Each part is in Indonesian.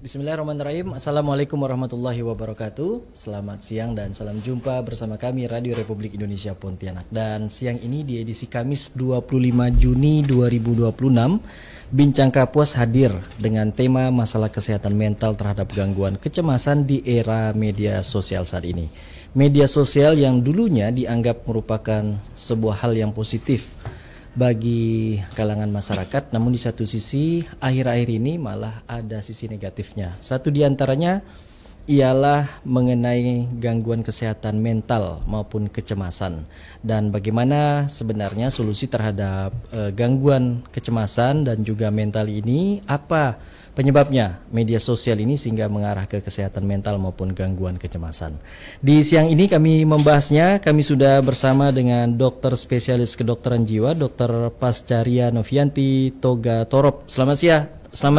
Bismillahirrahmanirrahim. Assalamualaikum warahmatullahi wabarakatuh. Selamat siang dan salam jumpa bersama kami Radio Republik Indonesia Pontianak. Dan siang ini di edisi Kamis 25 Juni 2026, Bincang Kapuas hadir dengan tema masalah kesehatan mental terhadap gangguan kecemasan di era media sosial saat ini. Media sosial yang dulunya dianggap merupakan sebuah hal yang positif bagi kalangan masyarakat, namun di satu sisi akhir-akhir ini malah ada sisi negatifnya. Satu di antaranya ialah mengenai gangguan kesehatan mental maupun kecemasan, dan bagaimana sebenarnya solusi terhadap gangguan kecemasan dan juga mental ini, apa penyebabnya media sosial ini sehingga mengarah ke kesehatan mental maupun gangguan kecemasan. Di siang ini kami membahasnya, kami sudah bersama dengan dokter spesialis kedokteran jiwa, Dr. Pascaria Novianti Toga Torop. Selamat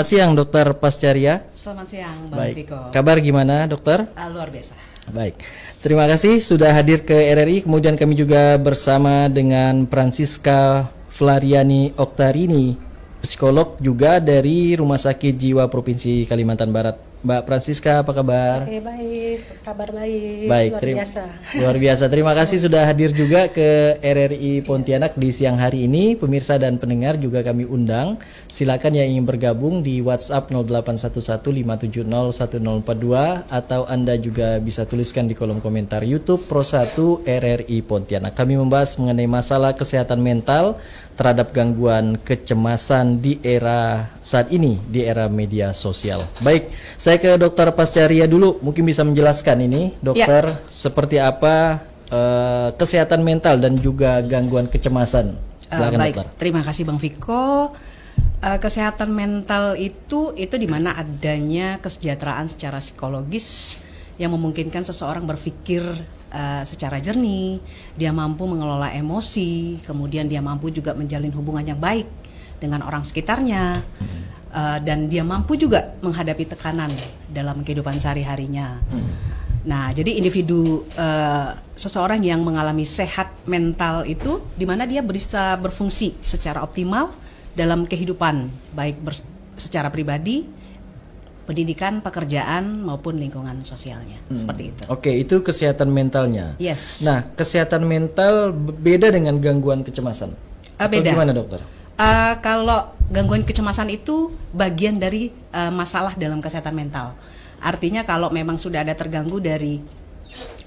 siang Dokter Pascaria. Selamat siang Bang Viko. Kabar gimana dokter? Luar biasa. Baik, terima kasih sudah hadir ke RRI. Kemudian kami juga bersama dengan Francisca Flariani Oktarini, psikolog juga dari Rumah Sakit Jiwa Provinsi Kalimantan Barat. Mbak Francisca, apa kabar? Oke, baik, kabar baik, luar biasa. Luar biasa, terima kasih sudah hadir juga ke RRI Pontianak di siang hari ini. Pemirsa dan pendengar juga kami undang, silakan yang ingin bergabung di WhatsApp 0811570142, atau Anda juga bisa tuliskan di kolom komentar YouTube Pro 1 RRI Pontianak. Kami membahas mengenai masalah kesehatan mental terhadap gangguan kecemasan di era saat ini, di era media sosial. Baik, saya ke Dokter Pascaria dulu, mungkin bisa menjelaskan ini, dokter, seperti apa kesehatan mental dan juga gangguan kecemasan. Silakan Baik, dokter. terima kasih Bang Viko. Kesehatan mental itu di mana adanya kesejahteraan secara psikologis yang memungkinkan seseorang berpikir secara jernih, dia mampu mengelola emosi, kemudian dia mampu juga menjalin hubungan yang baik dengan orang sekitarnya, dan dia mampu juga menghadapi tekanan dalam kehidupan sehari-harinya. Nah, jadi individu seseorang yang mengalami sehat mental itu di mana dia bisa berfungsi secara optimal dalam kehidupan, baik secara pribadi, pendidikan, pekerjaan maupun lingkungan sosialnya, seperti itu. Oke, itu kesehatan mentalnya. Yes. Nah, kesehatan mental beda dengan gangguan kecemasan. Beda. Atau gimana dokter? Kalau gangguan kecemasan itu bagian dari masalah dalam kesehatan mental. Artinya kalau memang sudah ada terganggu dari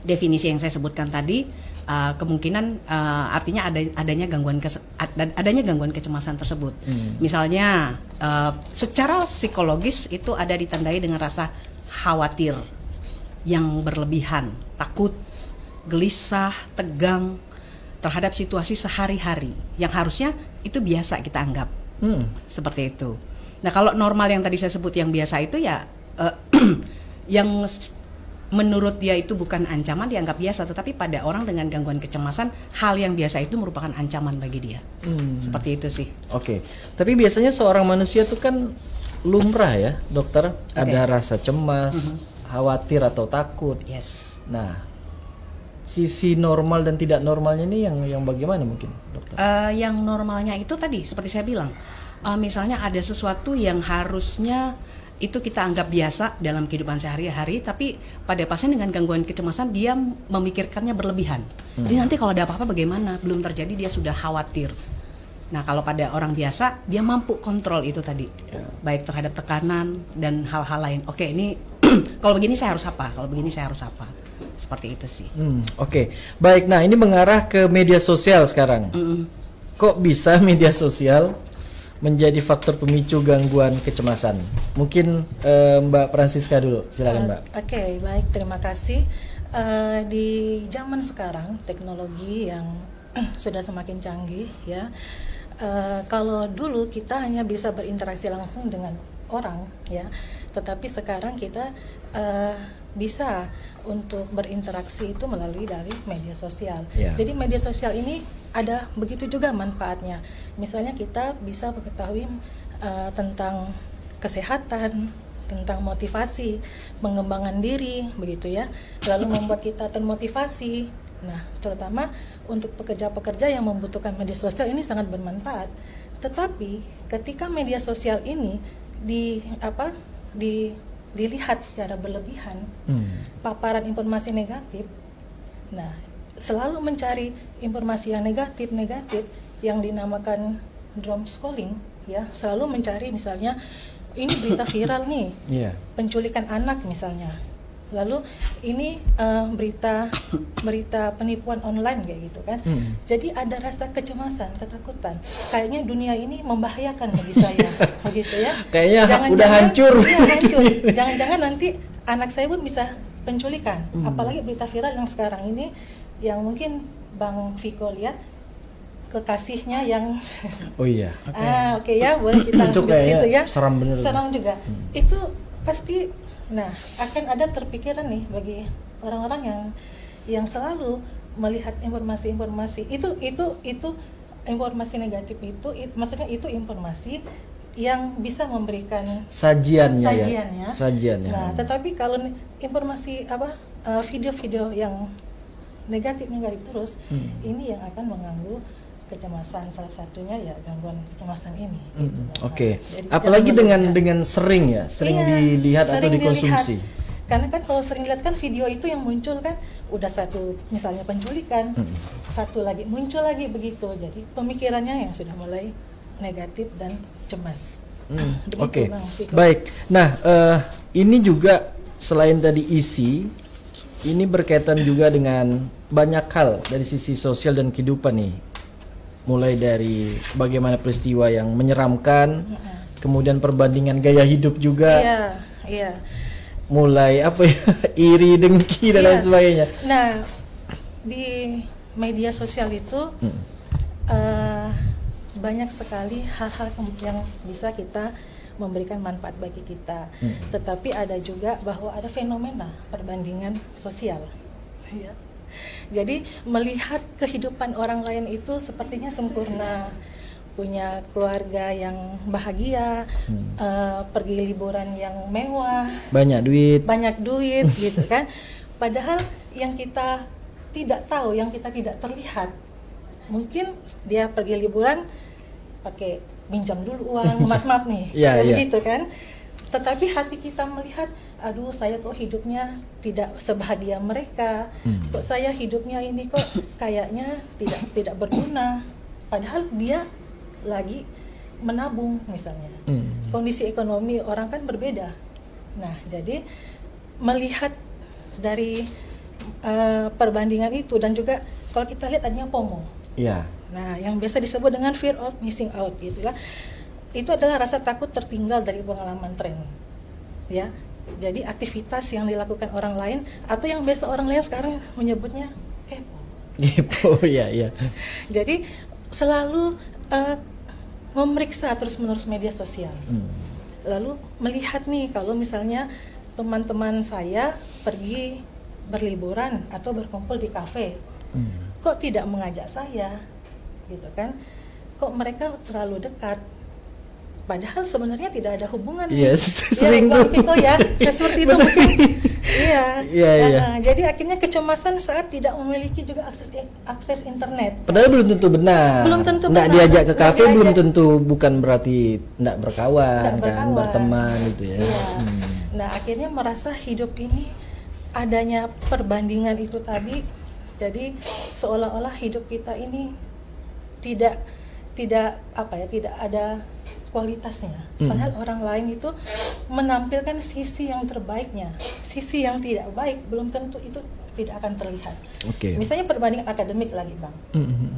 definisi yang saya sebutkan tadi, kemungkinan artinya adanya gangguan kecemasan tersebut. Misalnya secara psikologis itu ada ditandai dengan rasa khawatir yang berlebihan, takut, gelisah, tegang terhadap situasi sehari-hari yang harusnya itu biasa kita anggap. Seperti itu. Nah, kalau normal yang tadi saya sebut yang biasa itu ya yang menurut dia itu bukan ancaman, dianggap biasa, tetapi pada orang dengan gangguan kecemasan, hal yang biasa itu merupakan ancaman bagi dia. Seperti itu sih. Oke. Tapi biasanya seorang manusia itu kan lumrah ya, dokter, ada rasa cemas, khawatir atau takut. Yes. Nah, sisi normal dan tidak normalnya ini yang bagaimana mungkin, dokter? Yang normalnya itu tadi seperti saya bilang, misalnya ada sesuatu yang harusnya itu kita anggap biasa dalam kehidupan sehari-hari, tapi pada pasien dengan gangguan kecemasan dia memikirkannya berlebihan. Jadi nanti kalau ada apa-apa bagaimana? Belum terjadi dia sudah khawatir. Nah, kalau pada orang biasa dia mampu kontrol itu tadi, baik terhadap tekanan dan hal-hal lain. Oke, ini kalau begini saya harus apa? Kalau begini saya harus apa? Seperti itu sih. Oke. Baik, nah ini mengarah ke media sosial sekarang. Kok bisa media sosial menjadi faktor pemicu gangguan kecemasan? Mungkin Mbak Francisca dulu, silakan Mbak. Oke, baik, terima kasih. Di zaman sekarang teknologi yang sudah semakin canggih ya. Kalau dulu kita hanya bisa berinteraksi langsung dengan orang ya, tetapi sekarang kita bisa untuk berinteraksi itu melalui dari media sosial. Jadi media sosial ini ada begitu juga manfaatnya. Misalnya kita bisa mengetahui tentang kesehatan, tentang motivasi, pengembangan diri, begitu ya. Lalu membuat kita termotivasi. Nah, terutama untuk pekerja-pekerja yang membutuhkan media sosial ini sangat bermanfaat. Tetapi ketika media sosial ini dilihat secara berlebihan, Hmm. paparan informasi negatif, nah selalu mencari informasi yang negatif yang dinamakan doom scrolling, ya, selalu mencari misalnya ini berita viral nih, Iya. penculikan anak misalnya, lalu ini berita penipuan online kayak gitu kan. Jadi ada rasa kecemasan, ketakutan, kayaknya dunia ini membahayakan bagi saya begitu ya, Kayaknya udah hancur. iya, hancur. Jangan-jangan nanti anak saya pun bisa penculikan, apalagi berita viral yang sekarang ini yang mungkin Bang Viko lihat, kekasihnya yang Oh iya. oke ya, boleh kita Itu ambil situ kayaknya ya. seram bener. Seram juga. Itu pasti, nah akan ada terpikiran nih bagi orang-orang yang selalu melihat informasi-informasi itu informasi negatif itu maksudnya itu informasi yang bisa memberikan Sajiannya sajiannya. ya. Sajiannya. Nah, tetapi kalau informasi video-video yang negatif terus, ini yang akan mengganggu kecemasan, salah satunya ya gangguan kecemasan ini. Gitu. Oke. Jadi Apalagi jangan dengan sering ya, sering Iya, dilihat atau sering dikonsumsi. dilihat. Karena kan kalau sering lihat kan video itu yang muncul kan udah satu misalnya penculikan, satu lagi muncul lagi begitu. Jadi pemikirannya yang sudah mulai negatif dan cemas. Begitu, Oke. Bang Viko. Baik. Nah, ini juga selain tadi isi, ini berkaitan juga dengan banyak hal dari sisi sosial dan kehidupan nih. Mulai dari bagaimana peristiwa yang menyeramkan, kemudian perbandingan gaya hidup juga, Iya. mulai apa ya, iri, dengki dan lain Iya. sebagainya. Nah, di media sosial itu banyak sekali hal-hal yang bisa kita memberikan manfaat bagi kita. Tetapi ada juga bahwa ada fenomena perbandingan sosial. Ya. Jadi melihat kehidupan orang lain itu sepertinya sempurna, punya keluarga yang bahagia, pergi liburan yang mewah, Banyak duit. gitu kan. Padahal yang kita tidak tahu, yang kita tidak terlihat, mungkin dia pergi liburan pakai minjam dulu uang, maaf nih, Iya, iya. begitu kan. Tetapi hati kita melihat, aduh saya kok hidupnya tidak sebahagia mereka, kok saya hidupnya ini kok kayaknya tidak berguna. Padahal dia lagi menabung misalnya. Kondisi ekonomi orang kan berbeda. Nah, jadi melihat dari perbandingan itu dan juga kalau kita lihat adanya FOMO. Iya. Nah, yang biasa disebut dengan fear of missing out gitulah. Itu adalah rasa takut tertinggal dari pengalaman tren. Ya. Jadi aktivitas yang dilakukan orang lain atau yang biasa orang lain sekarang menyebutnya kepo. Kepo, ya. Jadi selalu memeriksa terus-menerus media sosial. Lalu melihat nih kalau misalnya teman-teman saya pergi berliburan atau berkumpul di kafe, kok tidak mengajak saya, gitu kan? Kok mereka selalu dekat? Padahal sebenarnya tidak ada hubungan. Iya, sering Bang tuh. Viko ya, seperti itu mungkin. Iya. Iya. Jadi akhirnya kecemasan saat tidak memiliki juga akses internet. Padahal belum tentu benar. Belum tentu nggak benar. diajak ke Nggak kafe diajak. bukan berarti nggak berkawan, Nggak kan, berkawan. berteman gitu ya. Iya. Nah, akhirnya merasa hidup ini adanya perbandingan itu tadi, jadi seolah-olah hidup kita ini tidak ada kualitasnya. Padahal orang lain itu menampilkan sisi yang terbaiknya, sisi yang tidak baik belum tentu itu tidak akan terlihat. Oke. Misalnya perbandingan akademik lagi, Bang.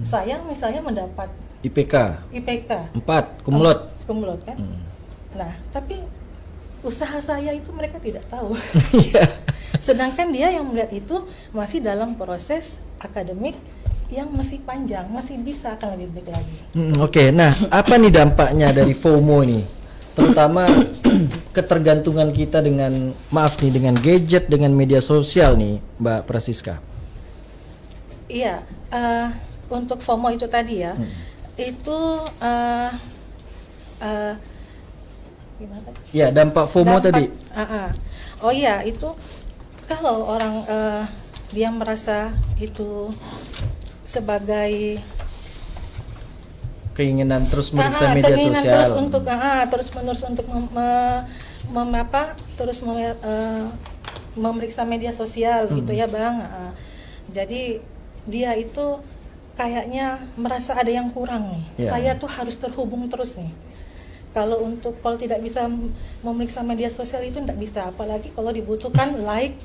Saya misalnya mendapat IPK IPK 4, kumlot. kumlot kan. Nah, tapi usaha saya itu mereka tidak tahu. Iya. Sedangkan dia yang melihat itu masih dalam proses akademik yang masih panjang, masih bisa akan lebih baik lagi. Oke, nah apa nih dampaknya dari FOMO ini? Terutama ketergantungan kita dengan gadget, dengan media sosial nih, Mbak Prasiska. Iya, untuk FOMO itu tadi ya, itu gimana tadi? Ya, dampak FOMO tadi. Oh iya, itu kalau orang dia merasa itu sebagai Keinginan terus meriksa media keinginan sosial. terus menerus untuk memeriksa media sosial gitu ya Bang. Jadi dia itu kayaknya merasa ada yang kurang nih. Ya. Saya tuh harus terhubung terus nih. Kalau tidak bisa memeriksa media sosial itu tidak bisa, apalagi kalau dibutuhkan like,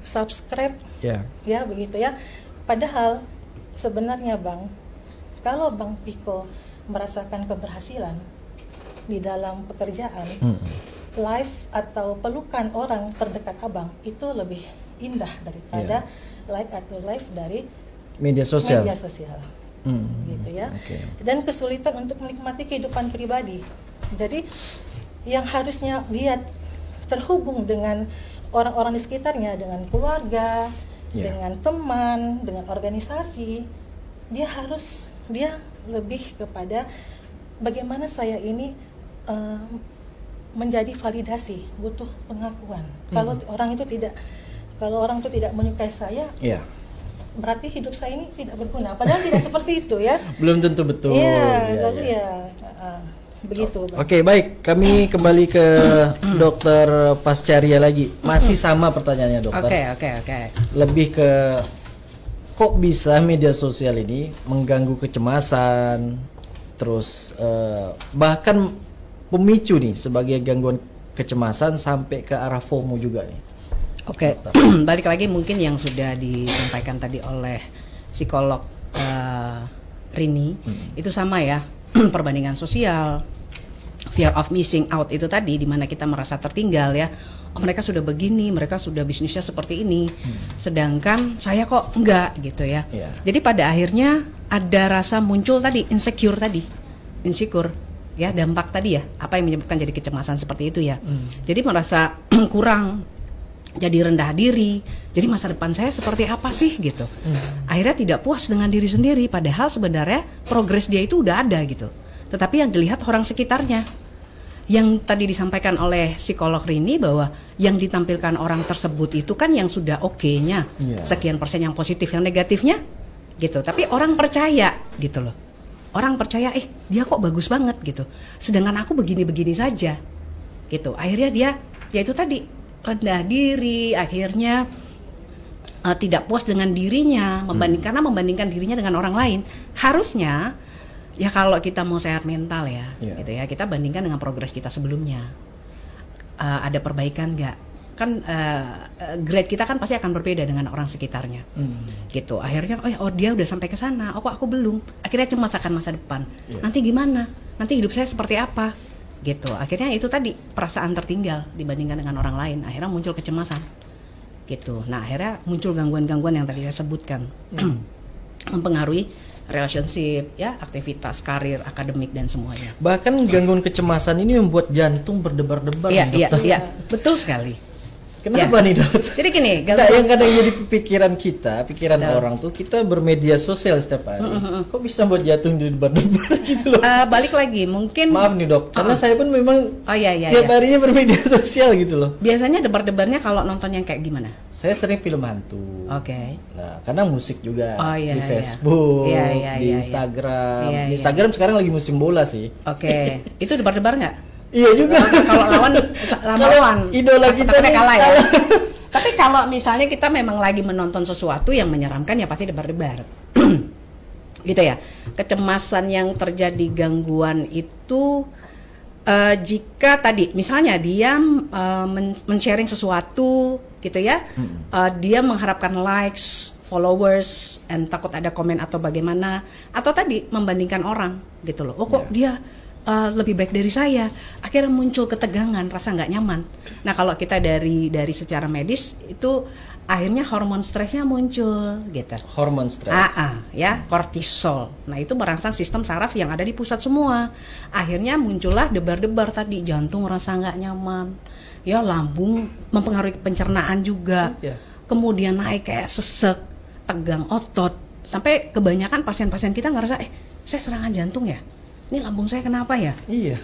subscribe, Ya. ya begitu ya. Padahal sebenarnya Bang, kalau Bang Piko merasakan keberhasilan di dalam pekerjaan, live atau pelukan orang terdekat Abang itu lebih indah daripada like atau live dari Media sosial. media sosial. Gitu ya. Oke. Dan kesulitan untuk menikmati kehidupan pribadi. Jadi yang harusnya dia terhubung dengan orang-orang di sekitarnya, dengan keluarga, dengan teman, dengan organisasi, dia lebih kepada bagaimana saya ini menjadi validasi, butuh pengakuan. Kalau orang itu tidak menyukai saya, berarti hidup saya ini tidak berguna. Padahal tidak seperti itu ya. Belum tentu betul. Iya, lalu begitu. Oke, baik. Kami kembali ke Dokter Pascaria lagi. Masih sama pertanyaannya, Dokter. Oke. Lebih ke kok bisa media sosial ini mengganggu kecemasan, terus bahkan pemicu nih sebagai gangguan kecemasan sampai ke arah FOMO juga nih. Oke, balik lagi mungkin yang sudah disampaikan tadi oleh psikolog Rini, itu sama ya, perbandingan sosial, fear of missing out itu tadi, di mana kita merasa tertinggal ya. Oh, mereka sudah begini, mereka sudah bisnisnya seperti ini, sedangkan saya kok enggak gitu ya. Jadi pada akhirnya ada rasa muncul tadi insecure ya, dampak tadi ya, apa yang menyebabkan jadi kecemasan seperti itu ya. Jadi merasa kurang, jadi rendah diri, jadi masa depan saya seperti apa sih gitu. Akhirnya tidak puas dengan diri sendiri, padahal sebenarnya progres dia itu udah ada gitu. Tetapi yang dilihat orang sekitarnya, yang tadi disampaikan oleh psikolog Rini bahwa yang ditampilkan orang tersebut itu kan yang sudah oke-nya, sekian persen yang positif, yang negatifnya gitu. Tapi orang percaya gitu loh. Orang percaya, dia kok bagus banget gitu. Sedangkan aku begini-begini saja gitu. Akhirnya dia, ya itu tadi, rendah diri, akhirnya tidak puas dengan dirinya, karena membandingkan dirinya dengan orang lain. Harusnya ya kalau kita mau sehat mental ya, gitu ya, kita bandingkan dengan progres kita sebelumnya. Ada perbaikan nggak? Kan grade kita kan pasti akan berbeda dengan orang sekitarnya, gitu. Akhirnya, dia udah sampai ke sana, kok aku belum? Akhirnya cemas akan masa depan. Nanti gimana? Nanti hidup saya seperti apa? Gitu. Akhirnya itu tadi, perasaan tertinggal dibandingkan dengan orang lain. Akhirnya muncul kecemasan. Gitu. Nah, akhirnya muncul gangguan-gangguan yang tadi saya sebutkan. Mempengaruhi relationship, ya, aktivitas, karir, akademik dan semuanya. Bahkan gangguan kecemasan ini membuat jantung berdebar-debar. Iya, betul sekali. Kenapa nih, Dok? Jadi gini, yang kadang jadi pikiran orang tuh, kita bermedia sosial setiap hari. Kok bisa buat jantung berdebar gitu loh? Balik lagi, mungkin. Maaf nih, Dok, karena saya pun memang tiap iya. harinya bermedia sosial gitu loh. Biasanya debar-debarnya kalau nonton yang kayak gimana? Saya sering film hantu. Oke. Nah, kadang musik juga di Iya, Facebook, iya. di Instagram. Iya, di Instagram sekarang lagi musim bola sih. Oke. Itu debar-debar nggak? Iya juga. Kalau lawan idola kita tapi nih kalah ya. Tapi kalau misalnya kita memang lagi menonton sesuatu yang menyeramkan, ya pasti debar-debar. Gitu ya. Kecemasan yang terjadi, gangguan itu jika tadi misalnya dia men-sharing sesuatu gitu ya, dia mengharapkan likes, followers, and takut ada komen atau bagaimana, atau tadi membandingkan orang gitu loh. Kok dia lebih baik dari saya, akhirnya muncul ketegangan, rasa nggak nyaman. Nah, kalau kita dari secara medis itu akhirnya hormon stresnya muncul gitu. Hormon stres. Ya, kortisol. Nah, itu merangsang sistem saraf yang ada di pusat semua. Akhirnya muncullah debar-debar tadi, jantung rasa nggak nyaman. Ya, lambung mempengaruhi pencernaan juga. Kemudian naik kayak sesek, tegang otot. Sampai kebanyakan pasien-pasien kita ngerasa, saya serangan jantung ya. Ini lambung saya kenapa ya?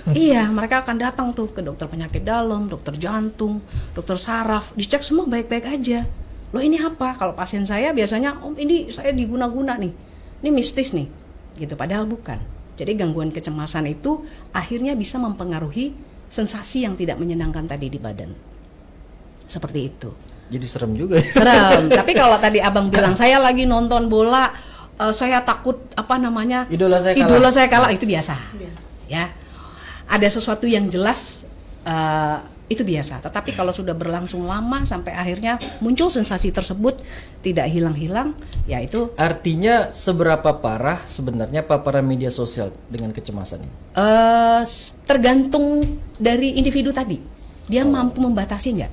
Iya, mereka akan datang tuh ke dokter penyakit dalam, dokter jantung, dokter saraf, dicek semua baik-baik aja. Loh, ini apa? Kalau pasien saya biasanya, ini saya diguna-guna nih, ini mistis nih, gitu. Padahal bukan. Jadi gangguan kecemasan itu akhirnya bisa mempengaruhi sensasi yang tidak menyenangkan tadi di badan. Seperti itu. Jadi serem juga. Serem. Tapi kalau tadi abang bilang saya lagi nonton bola, saya takut Idola saya kalah. Itu biasa. Ya, ada sesuatu yang jelas itu biasa. Tetapi kalau sudah berlangsung lama sampai akhirnya muncul sensasi tersebut tidak hilang-hilang, ya itu Artinya seberapa parah sebenarnya paparan media sosial dengan kecemasan ini? tergantung dari individu tadi. Dia mampu membatasi nggak?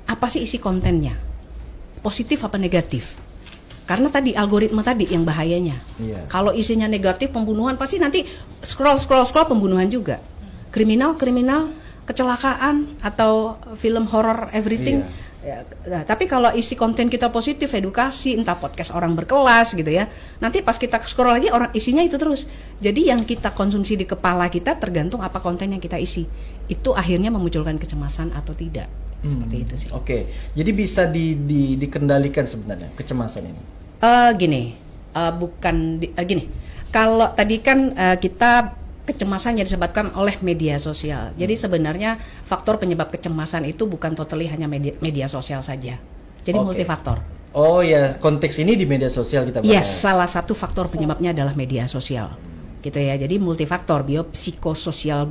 Apa sih isi kontennya? Positif apa negatif? Karena tadi algoritma tadi yang bahayanya. Iya. Kalau isinya negatif pembunuhan, pasti nanti scroll pembunuhan juga. Kriminal, kecelakaan atau film horror everything. Iya. Nah, tapi kalau isi konten kita positif, edukasi, entah podcast orang berkelas gitu ya. Nanti pas kita scroll lagi orang isinya itu terus. Jadi yang kita konsumsi di kepala kita tergantung apa konten yang kita isi. Itu akhirnya memunculkan kecemasan atau tidak. Seperti itu sih. Oke. Jadi bisa dikendalikan sebenarnya kecemasan ini. Gini. Kalau tadi kan kita kecemasan yang disebabkan oleh media sosial. Jadi sebenarnya faktor penyebab kecemasan itu bukan totally hanya media sosial saja. Jadi Oke. multifaktor. Oh ya, konteks ini di media sosial kita bahas. Yes, salah satu faktor penyebabnya adalah media sosial. Gitu ya. Jadi multifaktor, biopsikososial,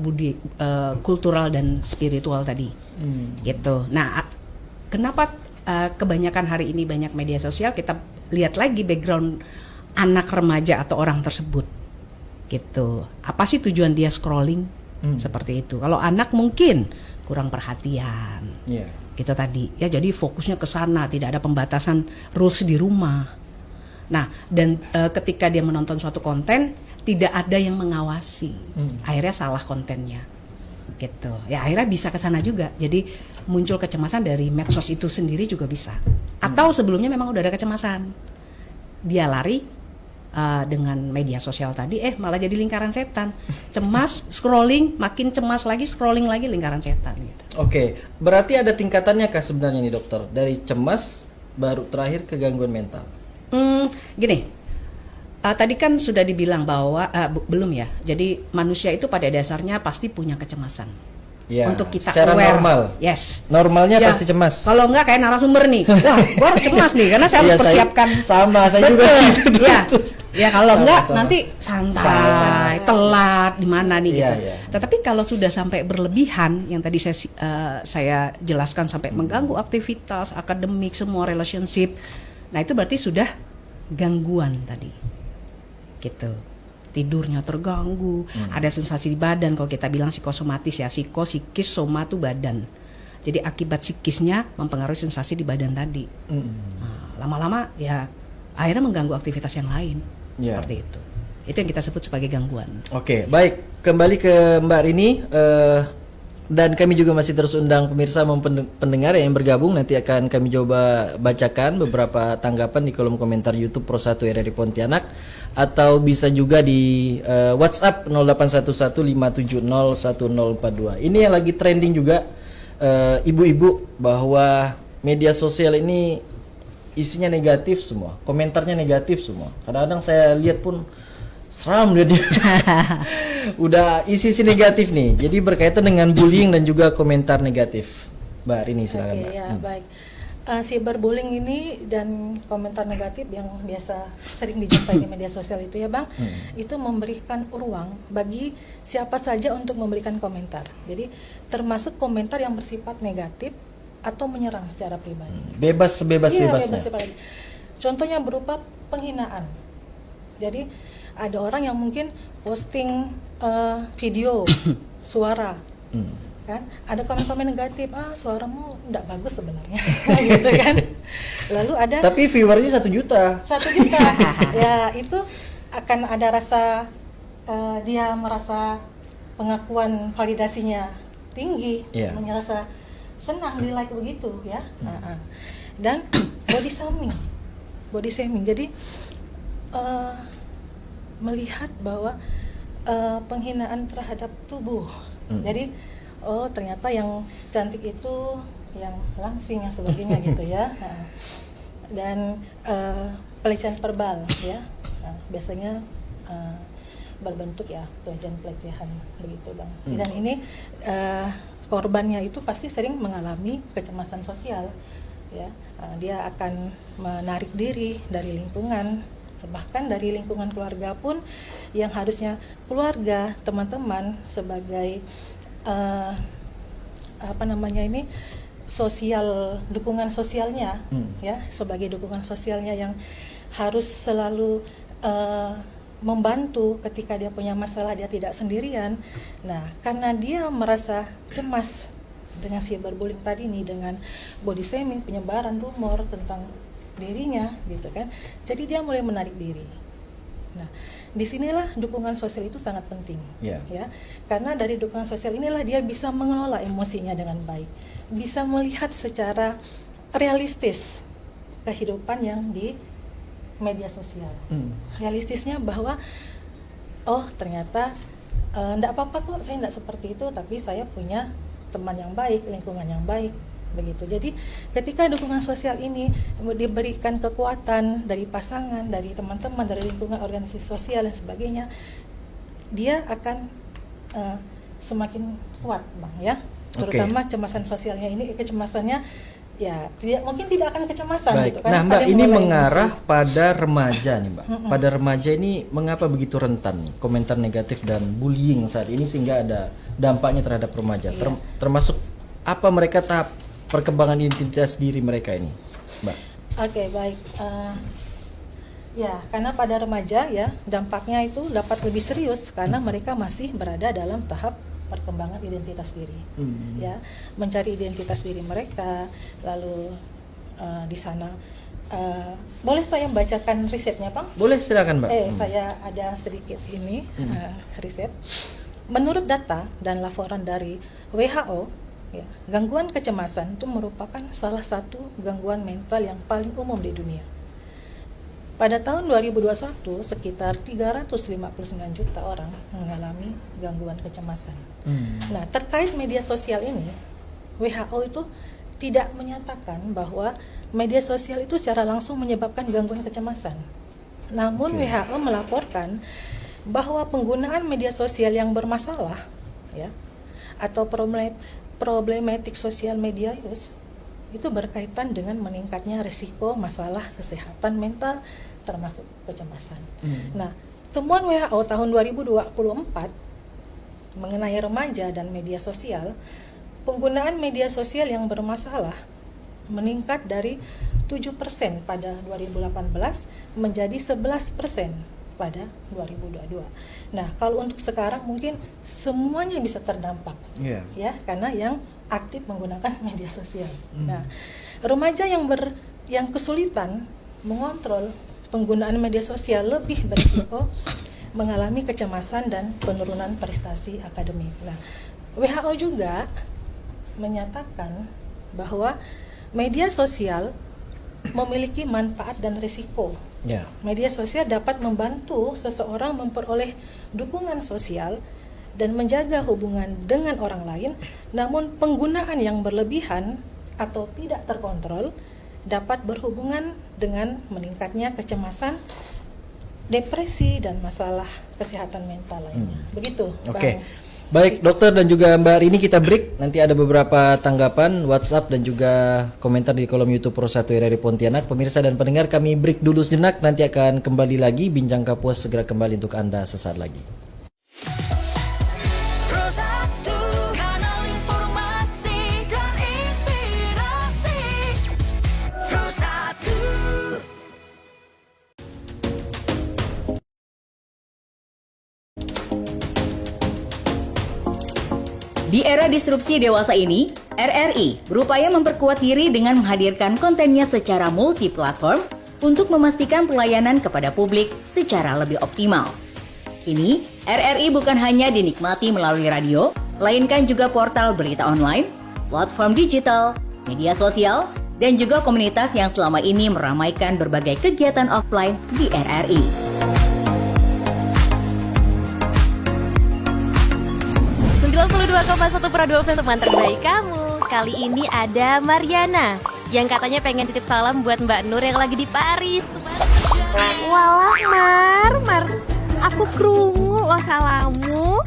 kultural dan spiritual tadi. Gitu. Nah, kenapa kebanyakan hari ini banyak media sosial? Kita lihat lagi background anak remaja atau orang tersebut. Gitu. Apa sih tujuan dia scrolling? Seperti itu. Kalau anak mungkin kurang perhatian. Iya. Gitu tadi. Ya jadi fokusnya ke sana, tidak ada pembatasan rules di rumah. Nah, dan ketika dia menonton suatu konten, tidak ada yang mengawasi. Akhirnya salah kontennya. Gitu. Ya akhirnya bisa ke sana juga. Jadi muncul kecemasan dari medsos itu sendiri juga bisa. Atau sebelumnya memang udah ada kecemasan. Dia lari dengan media sosial tadi, malah jadi lingkaran setan. Cemas, scrolling, makin cemas lagi, scrolling lagi, lingkaran setan gitu. Oke, berarti ada tingkatannya kah sebenarnya nih dokter? Dari cemas baru terakhir ke gangguan mental. Gini, tadi kan sudah dibilang bahwa belum ya. Jadi manusia itu pada dasarnya pasti punya kecemasan. Ya, Untuk kita secara aware. normal. Yes. Normalnya Ya, pasti cemas. Kalau enggak kayak narasumber nih, wah, gua harus cemas nih karena saya harus Iya, persiapkan. saya juga. Betul. Ya kalau enggak Sama-sama. nanti santai, telat di mana nih Iya, gitu. iya. Tetapi kalau sudah sampai berlebihan, yang tadi saya jelaskan sampai mengganggu aktivitas akademik, semua relationship, nah itu berarti sudah gangguan tadi, gitu. Tidurnya terganggu, ada sensasi di badan. Kalau kita bilang psikosomatis ya, psikis, soma itu badan. Jadi akibat psikisnya mempengaruhi sensasi di badan tadi. Nah, lama-lama ya akhirnya mengganggu aktivitas yang lain. Ya. Seperti itu. Itu yang kita sebut sebagai gangguan. Oke, baik. Kembali ke Mbak Rini. Dan kami juga masih terus undang pemirsa maupun pendengar yang bergabung. Nanti akan kami coba bacakan beberapa tanggapan di kolom komentar YouTube Pro 1 RRI Pontianak. Atau bisa juga di WhatsApp 0811570142. Ini yang lagi trending juga, ibu-ibu, bahwa media sosial ini isinya negatif semua, komentarnya negatif semua. Kadang-kadang saya lihat pun seram dia. Udah isi negatif nih. Jadi berkaitan dengan bullying dan juga komentar negatif. Mbak Rini silakan. Oke, Mbak. ya, baik. Cyberbullying ini dan komentar negatif yang biasa sering dijumpai di media sosial itu ya Bang, itu memberikan ruang bagi siapa saja untuk memberikan komentar. Jadi termasuk komentar yang bersifat negatif atau menyerang secara pribadi. Bebas sebebas-bebasnya. Iya, bebas. Contohnya berupa penghinaan. Jadi ada orang yang mungkin posting video, suara, kan? Ada komen-komen negatif, suaramu enggak bagus sebenarnya, gitu kan? Lalu ada. Tapi viewernya 1 juta. 1 juta, ya itu akan ada rasa dia merasa pengakuan validasinya tinggi, merasa senang di like begitu ya. Dan body shaming. Jadi melihat bahwa penghinaan terhadap tubuh. Jadi ternyata yang cantik itu yang langsing yang sebagainya gitu ya. Dan pelecehan verbal ya. Biasanya berbentuk ya pelecehan begitu Bang. Dan ini korbannya itu pasti sering mengalami kecemasan sosial ya. Dia akan menarik diri dari lingkungan, bahkan dari lingkungan keluarga pun yang harusnya keluarga, teman-teman sebagai sosial, dukungan sosialnya ya, sebagai dukungan sosialnya yang harus selalu membantu ketika dia punya masalah, dia tidak sendirian. Nah, karena dia merasa cemas dengan cyberbullying tadi nih, dengan body shaming, penyebaran rumor tentang dirinya gitu kan, jadi dia mulai menarik diri. Nah, disinilah dukungan sosial itu sangat penting ya, karena dari dukungan sosial inilah dia bisa mengelola emosinya dengan baik, bisa melihat secara realistis kehidupan yang di media sosial. Realistisnya bahwa oh ternyata enggak apa-apa kok saya enggak seperti itu, tapi saya punya teman yang baik, lingkungan yang baik begitu. Jadi ketika dukungan sosial ini diberikan kekuatan dari pasangan, dari teman-teman, dari lingkungan organisasi sosial dan sebagainya, dia akan semakin kuat Bang ya. Terutama kecemasan sosialnya ini, kecemasannya ya mungkin tidak akan kecemasan. Baik. Gitu kan. Nah Mbak, ini mengarah emosi pada remaja nih Mbak. Pada remaja ini mengapa begitu rentan nih komentar negatif dan bullying saat ini sehingga ada dampaknya terhadap remaja? Termasuk apa mereka tahap perkembangan identitas diri mereka ini, Mbak? Oke, baik. Ya, karena pada remaja ya dampaknya itu dapat lebih serius karena mereka masih berada dalam tahap perkembangan identitas diri, ya, mencari identitas diri mereka. Lalu di sana, boleh saya membacakan risetnya, Bang? Boleh, silakan, Mbak. Saya ada sedikit ini riset. Menurut data dan laporan dari WHO, ya, gangguan kecemasan itu merupakan salah satu gangguan mental yang paling umum di dunia. Pada tahun 2021, sekitar 359 juta orang mengalami gangguan kecemasan. Nah, terkait media sosial ini, WHO itu tidak menyatakan bahwa media sosial itu secara langsung menyebabkan gangguan kecemasan. Namun WHO melaporkan bahwa penggunaan media sosial yang bermasalah, ya, atau problematik sosial media use itu berkaitan dengan meningkatnya risiko masalah kesehatan mental termasuk kecemasan. Nah, temuan WHO tahun 2024 mengenai remaja dan media sosial, penggunaan media sosial yang bermasalah meningkat dari 7% pada 2018 menjadi 11% pada 2022. Nah, kalau untuk sekarang mungkin semuanya bisa terdampak, ya, karena yang aktif menggunakan media sosial. Nah, remaja yang kesulitan mengontrol penggunaan media sosial lebih berisiko mengalami kecemasan dan penurunan prestasi akademik. Nah, WHO juga menyatakan bahwa media sosial memiliki manfaat dan risiko. Media sosial dapat membantu seseorang memperoleh dukungan sosial dan menjaga hubungan dengan orang lain, namun penggunaan yang berlebihan atau tidak terkontrol dapat berhubungan dengan meningkatnya kecemasan, depresi, dan masalah kesehatan mental lainnya. Begitu, Bang. Baik, dokter dan juga Mbak Rini, kita break. Nanti ada beberapa tanggapan WhatsApp dan juga komentar di kolom YouTube Pro 1 RRI Pontianak. Pemirsa dan pendengar, kami break dulu sejenak. Nanti akan kembali lagi. Bincang Kapuas segera kembali untuk Anda sesaat lagi. Di era disrupsi dewasa ini, RRI berupaya memperkuat diri dengan menghadirkan kontennya secara multi-platform untuk memastikan pelayanan kepada publik secara lebih optimal. Kini, RRI bukan hanya dinikmati melalui radio, melainkan juga portal berita online, platform digital, media sosial, dan juga komunitas yang selama ini meramaikan berbagai kegiatan offline di RRI. 92,1 Prado FM, teman terbaik kamu. Kali ini ada Mariana yang katanya pengen titip salam buat Mbak Nur yang lagi di Paris. Walah Mar, aku krungu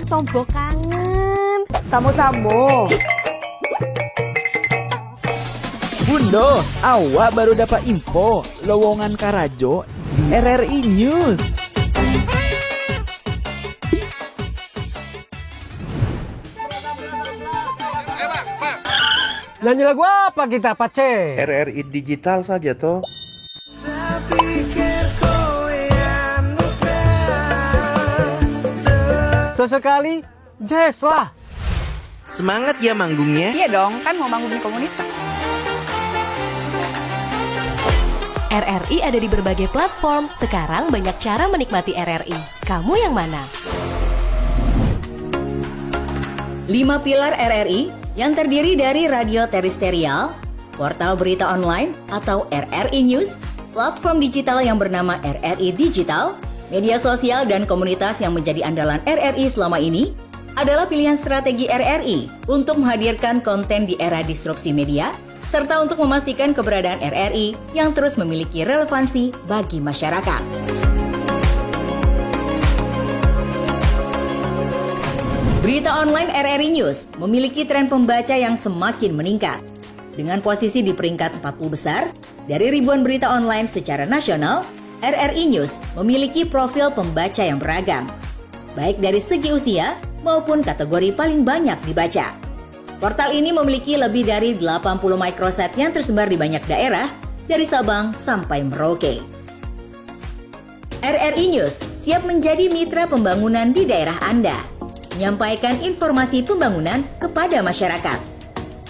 tombo kangen. Samo-samo. Bundo, awak baru dapat info lowongan Karajo RRI News. Nyanyi lagu apa kita, Pace? RRI digital saja toh. Sesekali jazz lah. Semangat ya manggungnya. Iya dong, kan mau manggung di komunitas. RRI ada di berbagai platform. Sekarang banyak cara menikmati RRI. Kamu yang mana? 5 pilar RRI yang terdiri dari radio terestrial, portal berita online atau RRI News, platform digital yang bernama RRI Digital, media sosial dan komunitas yang menjadi andalan RRI selama ini adalah pilihan strategi RRI untuk menghadirkan konten di era disrupsi media serta untuk memastikan keberadaan RRI yang terus memiliki relevansi bagi masyarakat. Berita online RRI News memiliki tren pembaca yang semakin meningkat. Dengan posisi di peringkat 40 besar, dari ribuan berita online secara nasional, RRI News memiliki profil pembaca yang beragam, baik dari segi usia maupun kategori paling banyak dibaca. Portal ini memiliki lebih dari 80 microsite yang tersebar di banyak daerah, dari Sabang sampai Merauke. RRI News siap menjadi mitra pembangunan di daerah Anda, menyampaikan informasi pembangunan kepada masyarakat.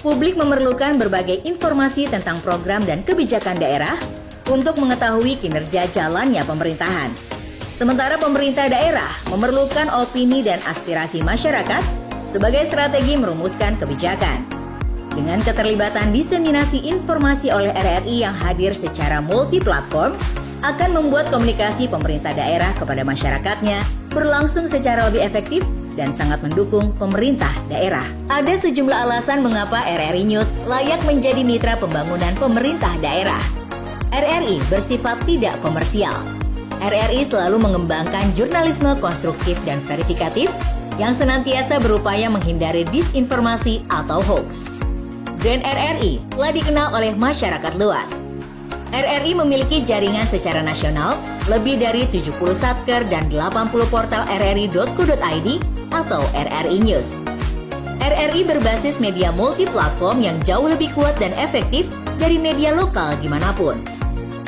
Publik memerlukan berbagai informasi tentang program dan kebijakan daerah untuk mengetahui kinerja jalannya pemerintahan. Sementara pemerintah daerah memerlukan opini dan aspirasi masyarakat sebagai strategi merumuskan kebijakan. Dengan keterlibatan diseminasi informasi oleh RRI yang hadir secara multi-platform, akan membuat komunikasi pemerintah daerah kepada masyarakatnya berlangsung secara lebih efektif dan sangat mendukung pemerintah daerah. Ada sejumlah alasan mengapa RRI News layak menjadi mitra pembangunan pemerintah daerah. RRI bersifat tidak komersial. RRI selalu mengembangkan jurnalisme konstruktif dan verifikatif yang senantiasa berupaya menghindari disinformasi atau hoax. Brand RRI telah dikenal oleh masyarakat luas. RRI memiliki jaringan secara nasional, lebih dari 70 satker dan 80 portal rri.co.id atau RRI News. RRI berbasis media multi-platform yang jauh lebih kuat dan efektif dari media lokal dimanapun.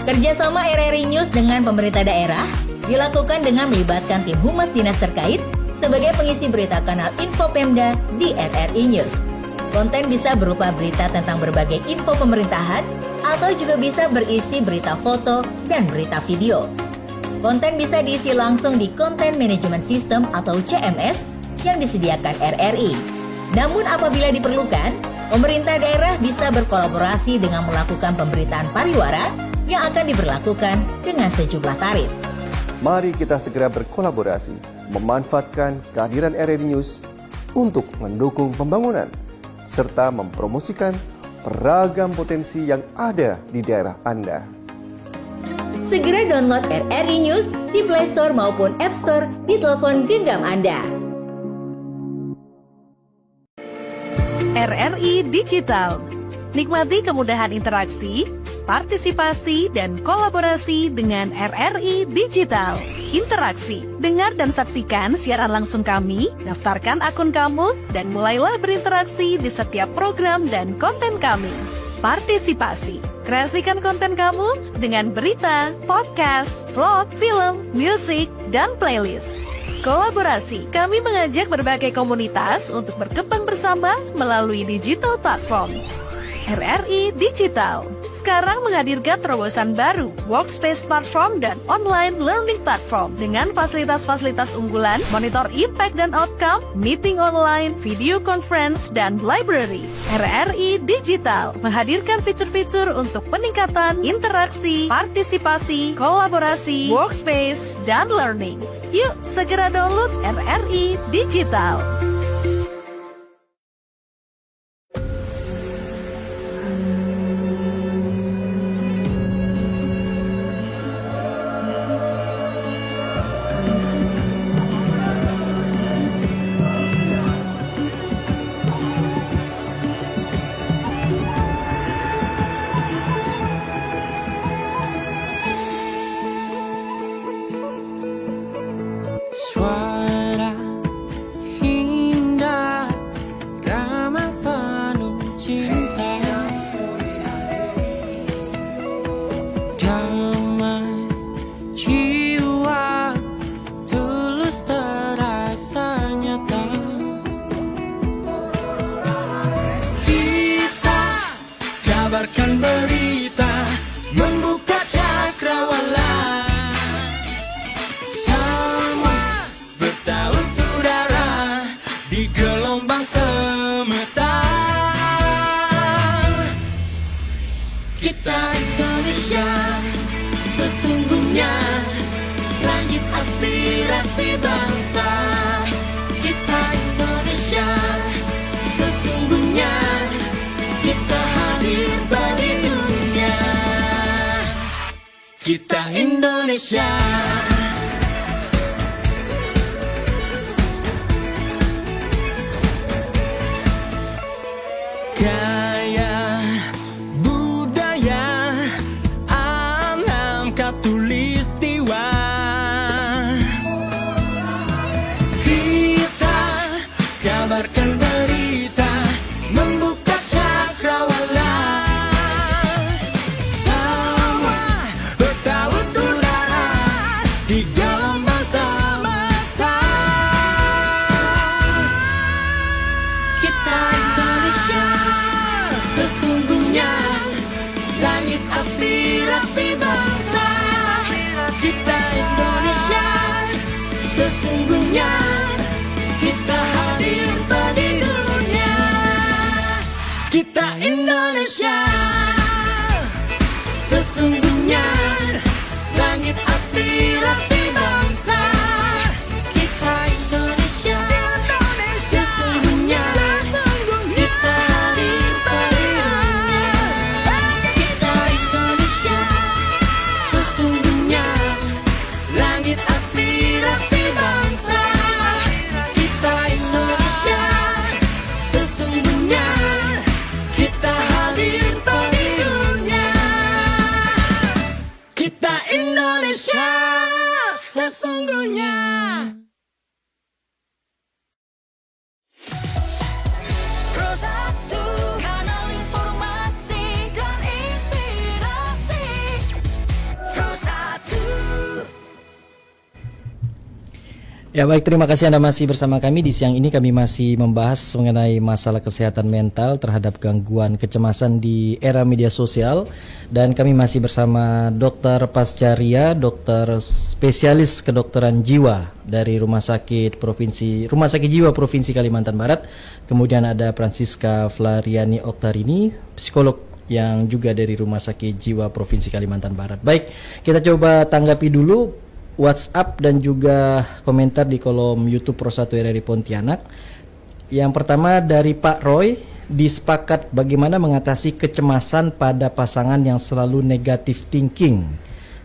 Kerjasama RRI News dengan pemerintah daerah dilakukan dengan melibatkan tim humas dinas terkait sebagai pengisi berita kanal Info Pemda di RRI News. Konten bisa berupa berita tentang berbagai info pemerintahan atau juga bisa berisi berita foto dan berita video. Konten bisa diisi langsung di Content Management System atau CMS yang disediakan RRI. Namun apabila diperlukan, pemerintah daerah bisa berkolaborasi dengan melakukan pemberitaan pariwara yang akan diberlakukan dengan sejumlah tarif. Mari kita segera berkolaborasi, memanfaatkan kehadiran RRI News untuk mendukung pembangunan, serta mempromosikan beragam potensi yang ada di daerah Anda. Segera download RRI News di Play Store maupun App Store di telepon genggam Anda. RRI Digital. Nikmati kemudahan interaksi, partisipasi, dan kolaborasi dengan RRI Digital. Interaksi, dengar dan saksikan siaran langsung kami, daftarkan akun kamu, dan mulailah berinteraksi di setiap program dan konten kami. Partisipasi, kreasikan konten kamu dengan berita, podcast, vlog, film, musik, dan playlist. Kolaborasi, kami mengajak berbagai komunitas untuk berkembang bersama melalui digital platform. RRI Digital sekarang menghadirkan terobosan baru, workspace platform dan online learning platform dengan fasilitas-fasilitas unggulan, monitor impact dan outcome, meeting online, video conference, dan library. RRI Digital menghadirkan fitur-fitur untuk peningkatan interaksi, partisipasi, kolaborasi, workspace, dan learning. Yuk, segera download RRI Digital. Suara indah, ramah penuh cinta, damai jiwa, tulus terasa nyata. Kita kabarkan berita, membuka cakrawala, sama bertaut udara di gelombang semesta. Kita Indonesia, sesungguhnya langit aspirasi bangsa. Kita Indonesia, sesungguhnya kita hadir bagi dunia. Kita Indonesia. Gaya budaya alam katulistiwa, kita kabarkan berita, membuka cakrawala, sama bertaut udara di gelombang semesta. Kita Indonesia, sesungguhnya langit aspirasi bangsa. Kita Indonesia, sesungguhnya kita hadir bagi dunia. Kita Indonesia, sesungguhnya langit aspirasi bangsa. Kita Indonesia, sesungguhnya kita hadir bagi dunia. Kita Indonesia, sesungguhnya langit aspirasi bangsa. Kita Indonesia, sesungguhnya kita hadir bagi dunia. Kita Indonesia, sesungguhnya. Pro 1, kanal informasi dan inspirasi. Pro 1. Ya baik, terima kasih Anda masih bersama kami. Di siang ini kami masih membahas mengenai masalah kesehatan mental terhadap gangguan kecemasan di era media sosial. Dan kami masih bersama Dr. Pascaria, dokter spesialis kedokteran jiwa dari Rumah Sakit Jiwa Provinsi Kalimantan Barat. Kemudian ada Francisca Flariani Oktarini, psikolog yang juga dari Rumah Sakit Jiwa Provinsi Kalimantan Barat. Baik, kita coba tanggapi dulu WhatsApp dan juga komentar di kolom YouTube Pro 1 RRI Pontianak. Yang pertama dari Pak Roy, disepakat bagaimana mengatasi kecemasan pada pasangan yang selalu negative thinking.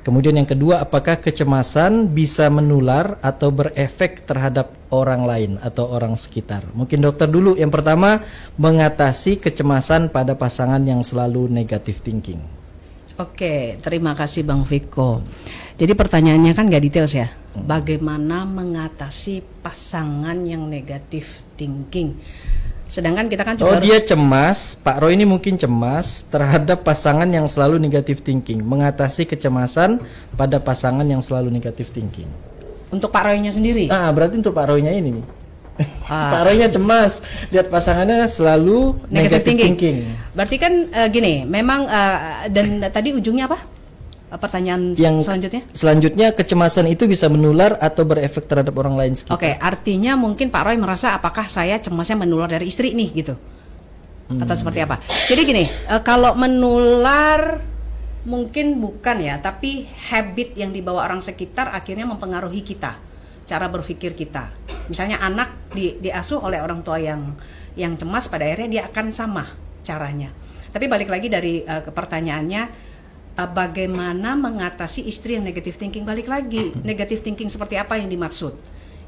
Kemudian yang kedua, apakah kecemasan bisa menular atau berefek terhadap orang lain atau orang sekitar? Mungkin dokter dulu, yang pertama mengatasi kecemasan pada pasangan yang selalu negative thinking. Oke, terima kasih Bang Viko. Jadi pertanyaannya kan gak details ya. Bagaimana mengatasi pasangan yang negatif thinking? Sedangkan kita kan juga dia cemas, Pak Roy ini mungkin cemas terhadap pasangan yang selalu negative thinking. Mengatasi kecemasan pada pasangan yang selalu negative thinking. Untuk Pak Roy-nya sendiri? Berarti untuk Pak Roy-nya ini nih. Pak Roy-nya cemas, lihat pasangannya selalu negative thinking. Berarti kan gini, memang dan tadi ujungnya apa? Pertanyaan yang selanjutnya kecemasan itu bisa menular atau berefek terhadap orang lain sekitar. Oke, artinya mungkin Pak Roy merasa apakah saya cemasnya menular dari istri nih gitu, atau seperti apa? Jadi gini, kalau menular mungkin bukan ya, tapi habit yang dibawa orang sekitar akhirnya mempengaruhi kita, cara berpikir kita. Misalnya anak diasuh oleh orang tua yang cemas, pada akhirnya dia akan sama caranya. Tapi balik lagi dari pertanyaannya, bagaimana mengatasi istri yang negative thinking? Balik lagi, negative thinking seperti apa yang dimaksud,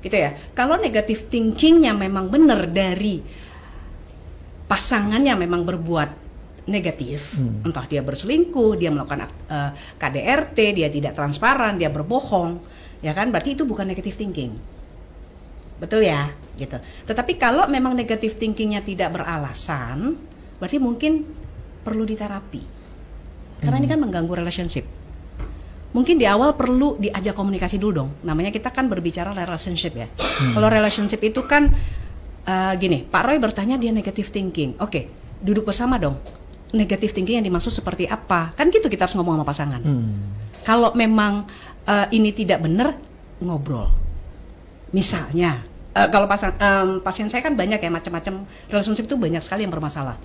gitu ya. Kalau negative thinkingnya memang benar dari pasangannya memang berbuat negatif, entah dia berselingkuh, dia melakukan KDRT, dia tidak transparan, dia berbohong, ya kan? Berarti itu bukan negative thinking, betul ya, gitu. Tetapi kalau memang negative thinkingnya tidak beralasan, berarti mungkin perlu diterapi, karena ini kan mengganggu relationship. Mungkin di awal perlu diajak komunikasi dulu dong. Namanya kita kan berbicara relationship ya. Kalau relationship itu kan gini, Pak Roy bertanya dia negative thinking. Oke, duduk bersama dong. Negative thinking yang dimaksud seperti apa? Kan gitu kita harus ngomong sama pasangan. Kalau memang ini tidak benar, ngobrol. Misalnya, kalau pasien saya kan banyak ya, macam-macam relationship itu banyak sekali yang bermasalah.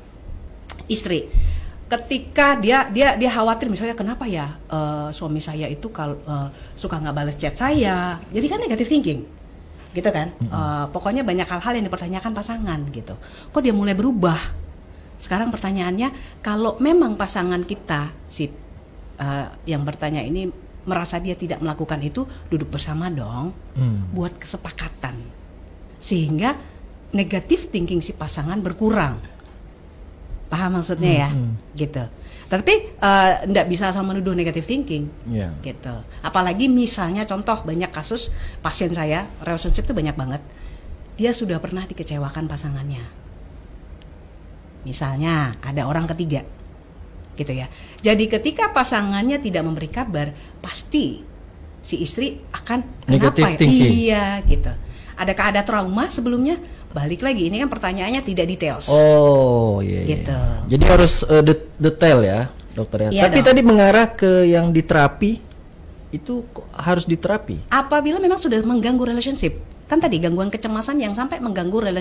Istri, ketika dia khawatir misalnya, kenapa ya suami saya itu kalau suka nggak balas chat saya, jadi kan negative thinking, gitu kan? Pokoknya banyak hal-hal yang dipertanyakan pasangan gitu. Kok dia mulai berubah? Sekarang pertanyaannya, kalau memang pasangan kita yang bertanya ini merasa dia tidak melakukan itu, duduk bersama dong, buat kesepakatan, sehingga negative thinking si pasangan berkurang. Paham maksudnya ya, gitu. Tapi nggak bisa asal menuduh negative thinking, gitu. Apalagi misalnya contoh banyak kasus pasien saya relationship itu banyak banget. Dia sudah pernah dikecewakan pasangannya. Misalnya ada orang ketiga, gitu ya. Jadi ketika pasangannya tidak memberi kabar, pasti si istri akan Negative kenapa thinking. Iya, gitu. Adakah ada trauma sebelumnya? Balik lagi, ini kan pertanyaannya tidak details. Oh iya. Gitu. Jadi harus detail ya, dokter ya. Iya Tapi dong. tadi mengarah ke yang diterapi, itu harus diterapi. Apabila memang sudah mengganggu relationship, kan tadi gangguan kecemasan yang sampai mengganggu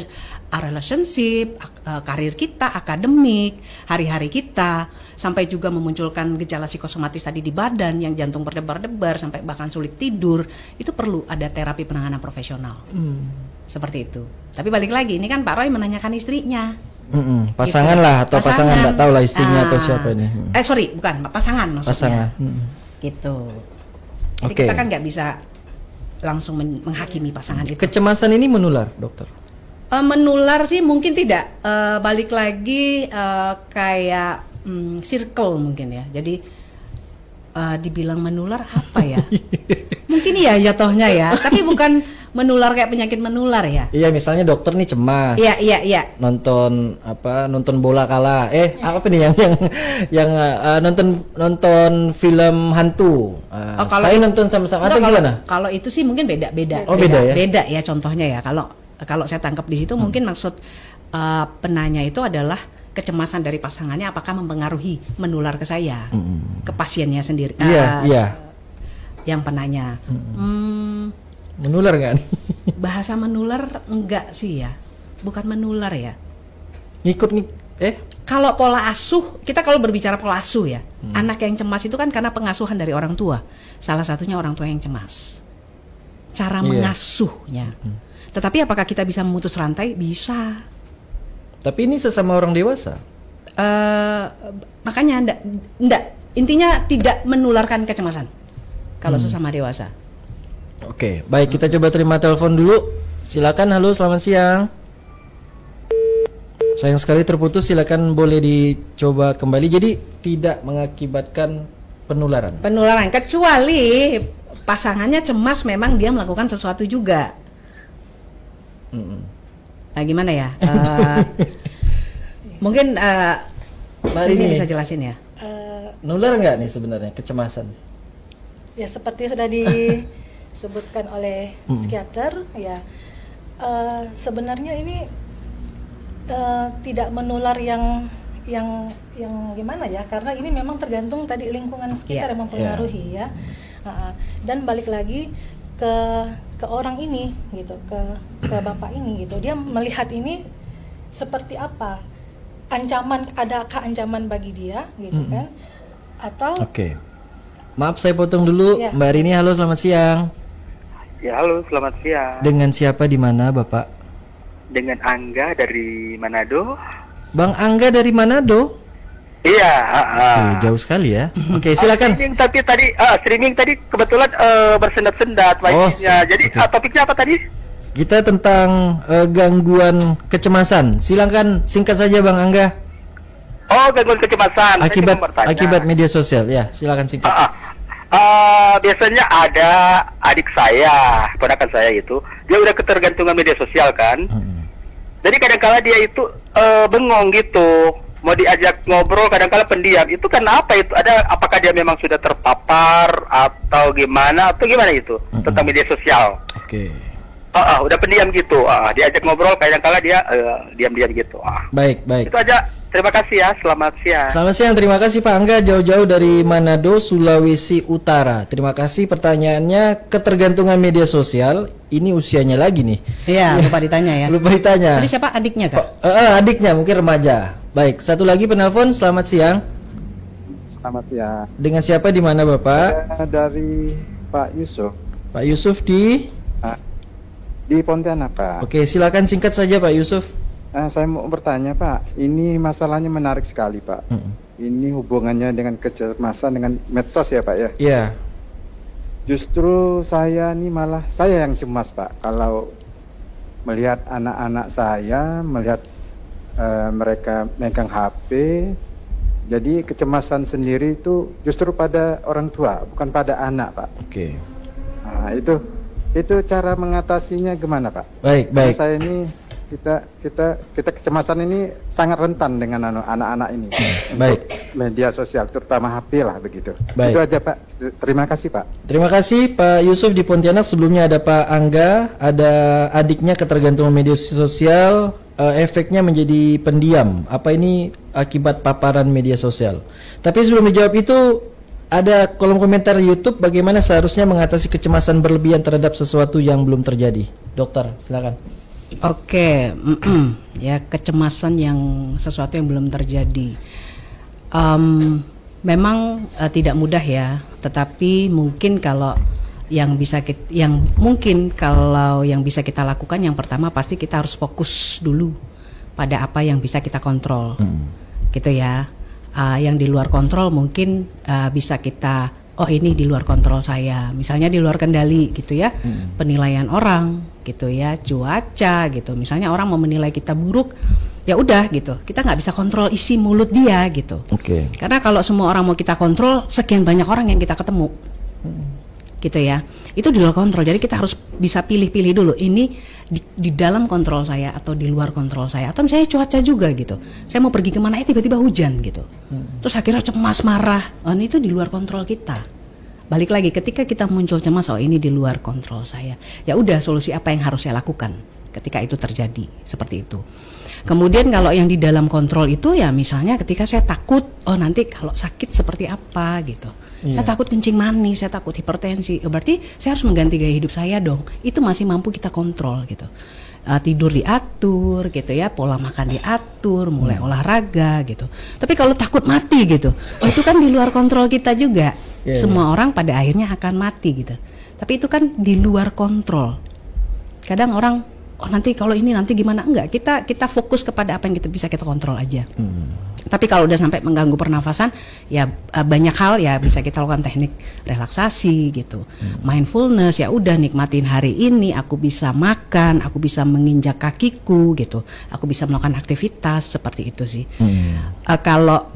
relationship, karir kita, akademik, hari-hari kita, sampai juga memunculkan gejala psikosomatis tadi di badan, yang jantung berdebar-debar, sampai bahkan sulit tidur, itu perlu ada terapi penanganan profesional. Seperti itu. Tapi balik lagi, ini kan Pak Roy menanyakan istrinya. Pasangan Gitu. lah, atau pasangan nggak tahu lah istrinya atau siapa ini. Sorry, bukan pasangan maksudnya. Pasangan. Gitu. Jadi Oke. kita kan nggak bisa langsung menghakimi pasangan itu. Kecemasan ini menular, dokter? Menular sih mungkin tidak. Balik lagi kayak circle mungkin ya. Jadi dibilang menular apa ya? Mungkin iya jatuhnya ya. Tapi bukan menular kayak penyakit menular ya. Iya, misalnya dokter nih cemas. Iya. Nonton bola kalah. Apa nih yang nonton film hantu. Saya nonton sama-sama atau gimana? Kalau itu sih mungkin beda. Oh, beda ya? Beda ya contohnya ya. Kalau saya tangkap di situ mungkin maksud penanya itu adalah kecemasan dari pasangannya apakah mempengaruhi menular ke saya, ke pasiennya sendiri. Iya. Yang penanya. Menular nggak nih? Bahasa menular enggak sih ya, bukan menular ya. Ngikut nih, Kalau pola asuh, kita kalau berbicara pola asuh ya, anak yang cemas itu kan karena pengasuhan dari orang tua. Salah satunya orang tua yang cemas. Cara mengasuhnya. Tetapi apakah kita bisa memutus rantai? Bisa. Tapi ini sesama orang dewasa. Makanya enggak. Intinya tidak menularkan kecemasan kalau sesama dewasa. Oke, baik, kita coba terima telepon dulu. Silakan, halo, selamat siang. Sayang sekali terputus, silakan boleh dicoba kembali. Jadi tidak mengakibatkan penularan. Penularan, kecuali pasangannya cemas memang dia melakukan sesuatu juga. Nah, gimana ya? Mungkin Mbak ini Rini bisa jelasin ya. Nular nggak nih sebenarnya kecemasan? Ya seperti sudah disebutkan oleh psikiater ya, sebenarnya ini tidak menular yang gimana ya, karena ini memang tergantung tadi lingkungan sekitar yang mempengaruhi ya. Dan balik lagi ke orang ini gitu, ke bapak ini gitu, dia melihat ini seperti apa, adakah ancaman bagi dia gitu kan, atau Oke. Maaf saya potong dulu, Mbak Rini, halo selamat siang. Ya halo, selamat siang. Dengan siapa di mana Bapak? Dengan Angga dari Manado. Bang Angga dari Manado? Iya. Jauh sekali ya. Oke, silakan. Streaming tadi kebetulan bersendat-sendat wifi-nya. Jadi topiknya apa tadi? Kita tentang gangguan kecemasan. Silakan singkat saja Bang Angga. Oh, gangguan kecemasan. Akibat media sosial. Ya, silakan singkat. Biasanya ada adik saya, ponakan saya itu, dia udah ketergantungan media sosial kan. Jadi kadang-kala dia itu bengong gitu, mau diajak ngobrol kadang-kala pendiam. Itu kan apa itu? Apakah dia memang sudah terpapar atau gimana itu tentang media sosial? Oke. Udah pendiam gitu. Diajak ngobrol kadang-kala dia diam-diam gitu. Baik. Itu aja. Terima kasih ya. Selamat siang. Selamat siang, terima kasih Pak Angga jauh-jauh dari Manado, Sulawesi Utara. Terima kasih pertanyaannya, ketergantungan media sosial, ini usianya lagi nih. Iya, lupa ditanya ya. Lupa ditanya. Tadi siapa adiknya Kak? Adiknya mungkin remaja. Baik, satu lagi penelpon, selamat siang. Selamat siang. Dengan siapa di mana Bapak? Dari Pak Yusuf. Pak Yusuf di Pontianak, Pak. Oke, silakan singkat saja Pak Yusuf. Saya mau bertanya, Pak. Ini masalahnya menarik sekali, Pak. Ini hubungannya dengan kecemasan dengan medsos ya, Pak ya? Iya. Justru saya yang cemas, Pak. Kalau melihat anak-anak saya, melihat mereka megang HP, jadi kecemasan sendiri itu justru pada orang tua, bukan pada anak, Pak. Oke. Nah, itu cara mengatasinya gimana, Pak? Baik. Karena saya ini kita kecemasan ini sangat rentan dengan anak-anak ini. Baik. Media sosial, terutama HP lah begitu. Baik. Itu aja, Pak. Terima kasih, Pak. Terima kasih Pak Yusuf di Pontianak. Sebelumnya ada Pak Angga, ada adiknya ketergantungan media sosial, efeknya menjadi pendiam. Apa ini akibat paparan media sosial? Tapi sebelum dijawab itu, ada kolom komentar YouTube bagaimana seharusnya mengatasi kecemasan berlebihan terhadap sesuatu yang belum terjadi. Dokter, silakan. Oke, ya kecemasan yang sesuatu yang belum terjadi. Memang tidak mudah ya, tetapi mungkin kalau yang bisa kita lakukan, yang pertama pasti kita harus fokus dulu pada apa yang bisa kita kontrol, gitu ya. Yang di luar kontrol mungkin bisa kita, ini di luar kontrol saya, misalnya di luar kendali gitu ya, penilaian orang gitu ya, cuaca gitu, misalnya orang mau menilai kita buruk, ya udah gitu, kita nggak bisa kontrol isi mulut dia gitu. Oke. Karena kalau semua orang mau kita kontrol, sekian banyak orang yang kita ketemu, gitu ya, itu di luar kontrol. Jadi kita harus bisa pilih-pilih dulu, ini di dalam kontrol saya atau di luar kontrol saya, atau misalnya cuaca juga gitu, saya mau pergi kemana, tiba-tiba hujan gitu, terus akhirnya cemas, marah, ini itu di luar kontrol kita. Balik lagi, ketika kita muncul cemas, ini di luar kontrol saya, ya udah, solusi apa yang harus saya lakukan ketika itu terjadi, seperti itu. Kemudian kalau yang di dalam kontrol itu ya misalnya ketika saya takut, nanti kalau sakit seperti apa gitu, saya takut kencing manis, saya takut hipertensi, berarti saya harus mengganti gaya hidup saya dong. Itu masih mampu kita kontrol gitu. Tidur diatur gitu ya, pola makan diatur, mulai olahraga gitu. Tapi kalau takut mati gitu, itu kan di luar kontrol kita juga. Semua orang pada akhirnya akan mati gitu. Tapi itu kan di luar kontrol. Kadang orang, nanti kalau ini nanti gimana, enggak, kita fokus kepada apa yang bisa kita kontrol aja. Tapi kalau udah sampai mengganggu pernafasan, ya banyak hal ya bisa kita lakukan, teknik relaksasi gitu, mindfulness, ya udah nikmatin hari ini, aku bisa makan, aku bisa menginjak kakiku gitu, aku bisa melakukan aktivitas seperti itu sih. Kalau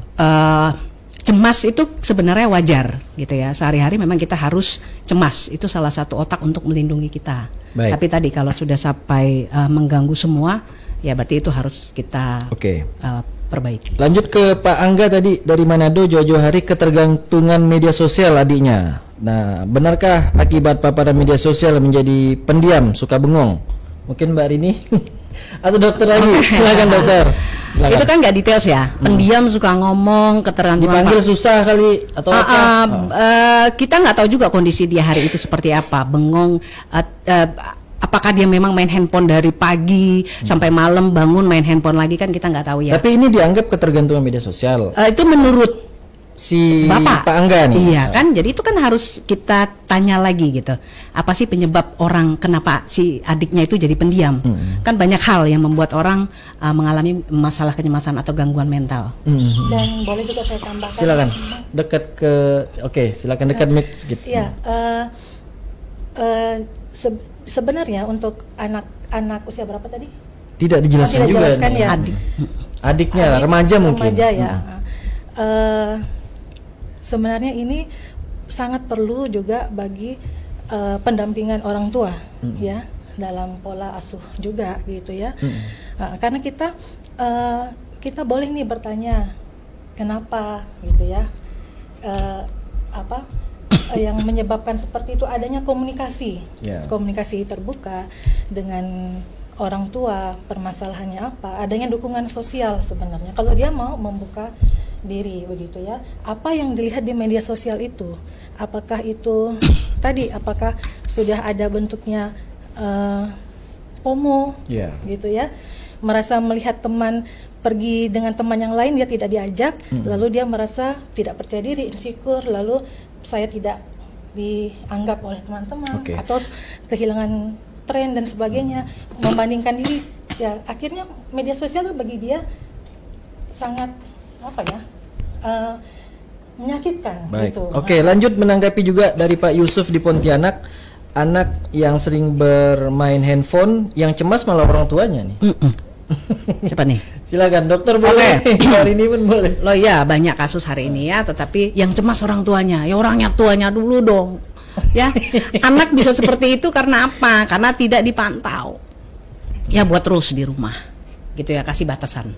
cemas itu sebenarnya wajar gitu ya, sehari-hari memang kita harus cemas, itu salah satu otak untuk melindungi kita. Baik. Tapi tadi kalau sudah sampai mengganggu semua, ya berarti itu harus kita perbaiki. Lanjut ke Pak Angga tadi dari Manado, jauh-jauh hari ketergantungan media sosial adiknya. Nah, benarkah akibat paparan media sosial menjadi pendiam, suka bengong? Mungkin Mbak Rini atau dokter lagi, silakan dokter. Silakan. Itu kan nggak details ya, pendiam, suka ngomong, ketergantungan. Dipanggil susah kali atau apa? Kita nggak tahu juga kondisi dia hari itu seperti apa, bengong. Apakah dia memang main handphone dari pagi sampai malam, bangun main handphone lagi, kan kita nggak tahu ya. Tapi ini dianggap ketergantungan media sosial. Itu menurut si Bapak, Pak Angga nih. Iya kan, jadi itu kan harus kita tanya lagi gitu. Apa sih penyebab orang kenapa si adiknya itu jadi pendiam? Kan banyak hal yang membuat orang mengalami masalah kecemasan atau gangguan mental. Dan boleh juga saya tambahkan. Silakan dekat ke, silakan dekat mic sedikit. Iya, sebenarnya untuk anak usia berapa tadi? Tidak dijelaskan juga. Dijelaskan ya. Adiknya remaja mungkin. Remaja ya. Sebenarnya ini sangat perlu juga bagi pendampingan orang tua ya dalam pola asuh juga gitu ya. Karena kita boleh nih bertanya kenapa gitu ya, yang menyebabkan seperti itu adanya komunikasi, komunikasi terbuka dengan orang tua, permasalahannya apa, adanya dukungan sosial sebenarnya. Kalau dia mau membuka diri begitu ya, apa yang dilihat di media sosial itu, apakah itu tadi, apakah sudah ada bentuknya FOMO gitu ya, merasa melihat teman pergi dengan teman yang lain dia tidak diajak, lalu dia merasa tidak percaya diri, insecure, lalu saya tidak dianggap oleh teman-teman, atau kehilangan tren dan sebagainya, membandingkan diri, ya akhirnya media sosial bagi dia sangat menyakitkan. Baik. Gitu. Oke, lanjut menanggapi juga dari Pak Yusuf di Pontianak, anak yang sering bermain handphone, yang cemas malah orang tuanya nih. Siapa nih? Silakan dokter, boleh. Hari ini pun boleh. Loh ya, banyak kasus hari ini ya, tetapi yang cemas orang tuanya. Ya orangnya tuanya dulu dong. Ya, anak bisa seperti itu karena apa? Karena tidak dipantau. Ya buat terus di rumah. Gitu ya, kasih batasan.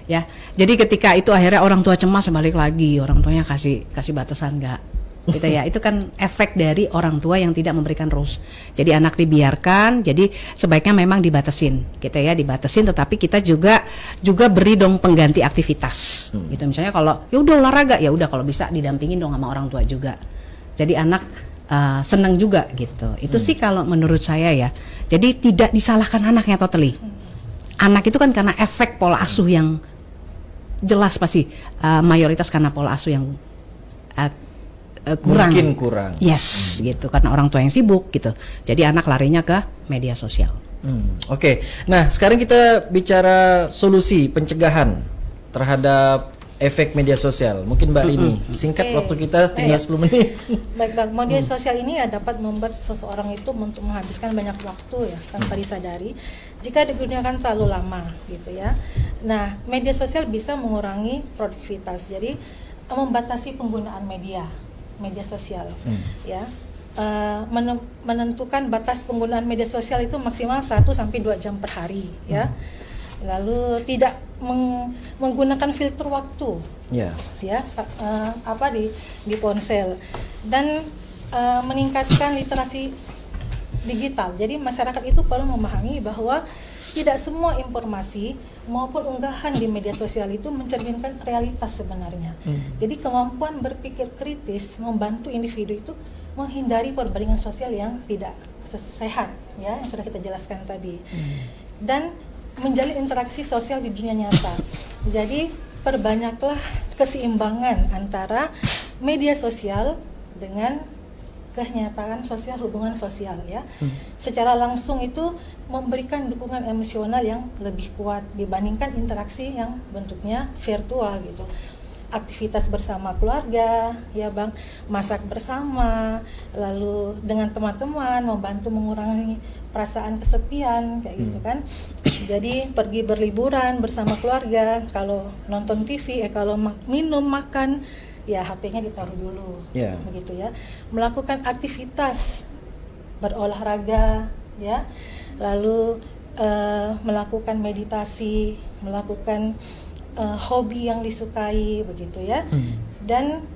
Ya. Jadi ketika itu akhirnya orang tua cemas, balik lagi orang tuanya kasih batasan enggak. Gitu ya, itu kan efek dari orang tua yang tidak memberikan rules. Jadi anak dibiarkan, jadi sebaiknya memang dibatasin, gitu ya, dibatasin. Tetapi kita juga beri dong pengganti aktivitas, gitu. Misalnya kalau ya udah olahraga, ya udah kalau bisa didampingin dong sama orang tua juga. Jadi anak senang juga, gitu. Itu sih kalau menurut saya ya. Jadi tidak disalahkan anaknya totally. Anak itu kan karena efek pola asuh yang jelas pasti mayoritas karena pola asuh yang Mungkin kurang. Yes, gitu, karena orang tua yang sibuk gitu. Jadi anak larinya ke media sosial. Oke. Nah, sekarang kita bicara solusi pencegahan terhadap efek media sosial. Mungkin Mbak Rini, singkat waktu kita tinggal 10 menit. Baik, media sosial ini ya dapat membuat seseorang itu untuk menghabiskan banyak waktu ya tanpa disadari jika digunakan terlalu lama gitu ya. Nah, media sosial bisa mengurangi produktivitas. Jadi membatasi penggunaan media sosial ya, menentukan batas penggunaan media sosial itu maksimal 1-2 jam per hari ya, lalu tidak menggunakan filter waktu ya, di ponsel, dan meningkatkan literasi digital. Jadi masyarakat itu perlu memahami bahwa tidak semua informasi maupun unggahan di media sosial itu mencerminkan realitas sebenarnya. Jadi kemampuan berpikir kritis membantu individu itu menghindari perbandingan sosial yang tidak sehat ya, yang sudah kita jelaskan tadi. Dan menjalin interaksi sosial di dunia nyata. Jadi perbanyaklah keseimbangan antara media sosial dengan kenyataan sosial, hubungan sosial ya. Secara langsung itu memberikan dukungan emosional yang lebih kuat dibandingkan interaksi yang bentuknya virtual gitu. Aktivitas bersama keluarga ya Bang, masak bersama, lalu dengan teman-teman membantu mengurangi perasaan kesepian kayak gitu kan. Jadi pergi berliburan bersama keluarga, kalau nonton TV kalau minum makan ya HP-nya ditaruh dulu, begitu ya. Melakukan aktivitas berolahraga, ya, lalu melakukan meditasi, melakukan hobi yang disukai, begitu ya, dan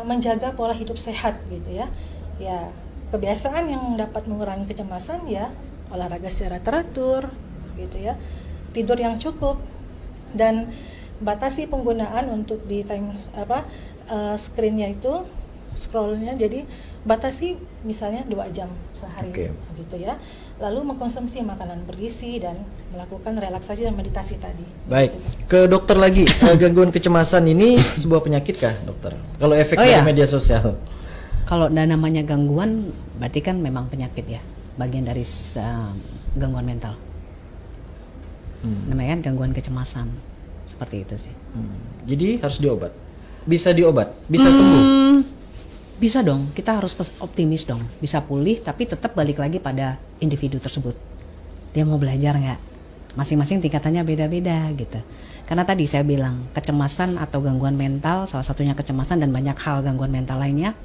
menjaga pola hidup sehat, gitu ya. Ya, kebiasaan yang dapat mengurangi kecemasan ya olahraga secara teratur, gitu ya, tidur yang cukup, dan batasi penggunaan untuk di time screen-nya itu, scroll-nya, jadi batasi misalnya 2 jam sehari, gitu ya. Lalu mengkonsumsi makanan bergizi dan melakukan relaksasi dan meditasi tadi. Baik, ke dokter lagi. Gangguan kecemasan ini sebuah penyakit kah, dokter? Kalau efek dari media sosial? Kalau namanya gangguan, berarti kan memang penyakit ya, bagian dari gangguan mental. Namanya kan gangguan kecemasan, seperti itu sih. Jadi harus diobat? Bisa diobat? Bisa sembuh? Bisa dong, kita harus optimis dong, bisa pulih, tapi tetap balik lagi pada individu tersebut. Dia mau belajar nggak? Masing-masing tingkatannya beda-beda gitu. Karena tadi saya bilang, kecemasan atau gangguan mental, salah satunya kecemasan dan banyak hal gangguan mental lainnya,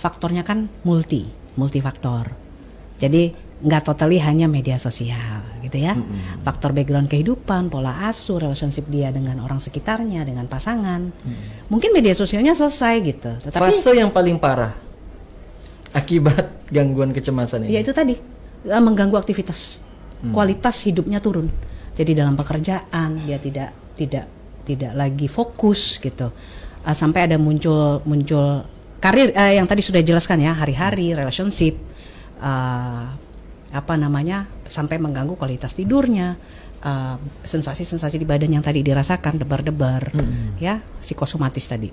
faktornya kan multifaktor. Jadi nggak totally hanya media sosial gitu ya. Faktor background kehidupan, pola asuh, relationship dia dengan orang sekitarnya, dengan pasangan. Mungkin media sosialnya selesai gitu. Tetapi fase yang paling parah akibat gangguan kecemasan ini. ya itu tadi mengganggu aktivitas. Kualitas hidupnya turun. Jadi dalam pekerjaan dia tidak lagi fokus gitu. Sampai ada muncul karir yang tadi sudah dijelaskan ya, hari-hari, relationship, sampai mengganggu kualitas tidurnya, sensasi-sensasi di badan yang tadi dirasakan, debar-debar, ya, psikosomatis tadi,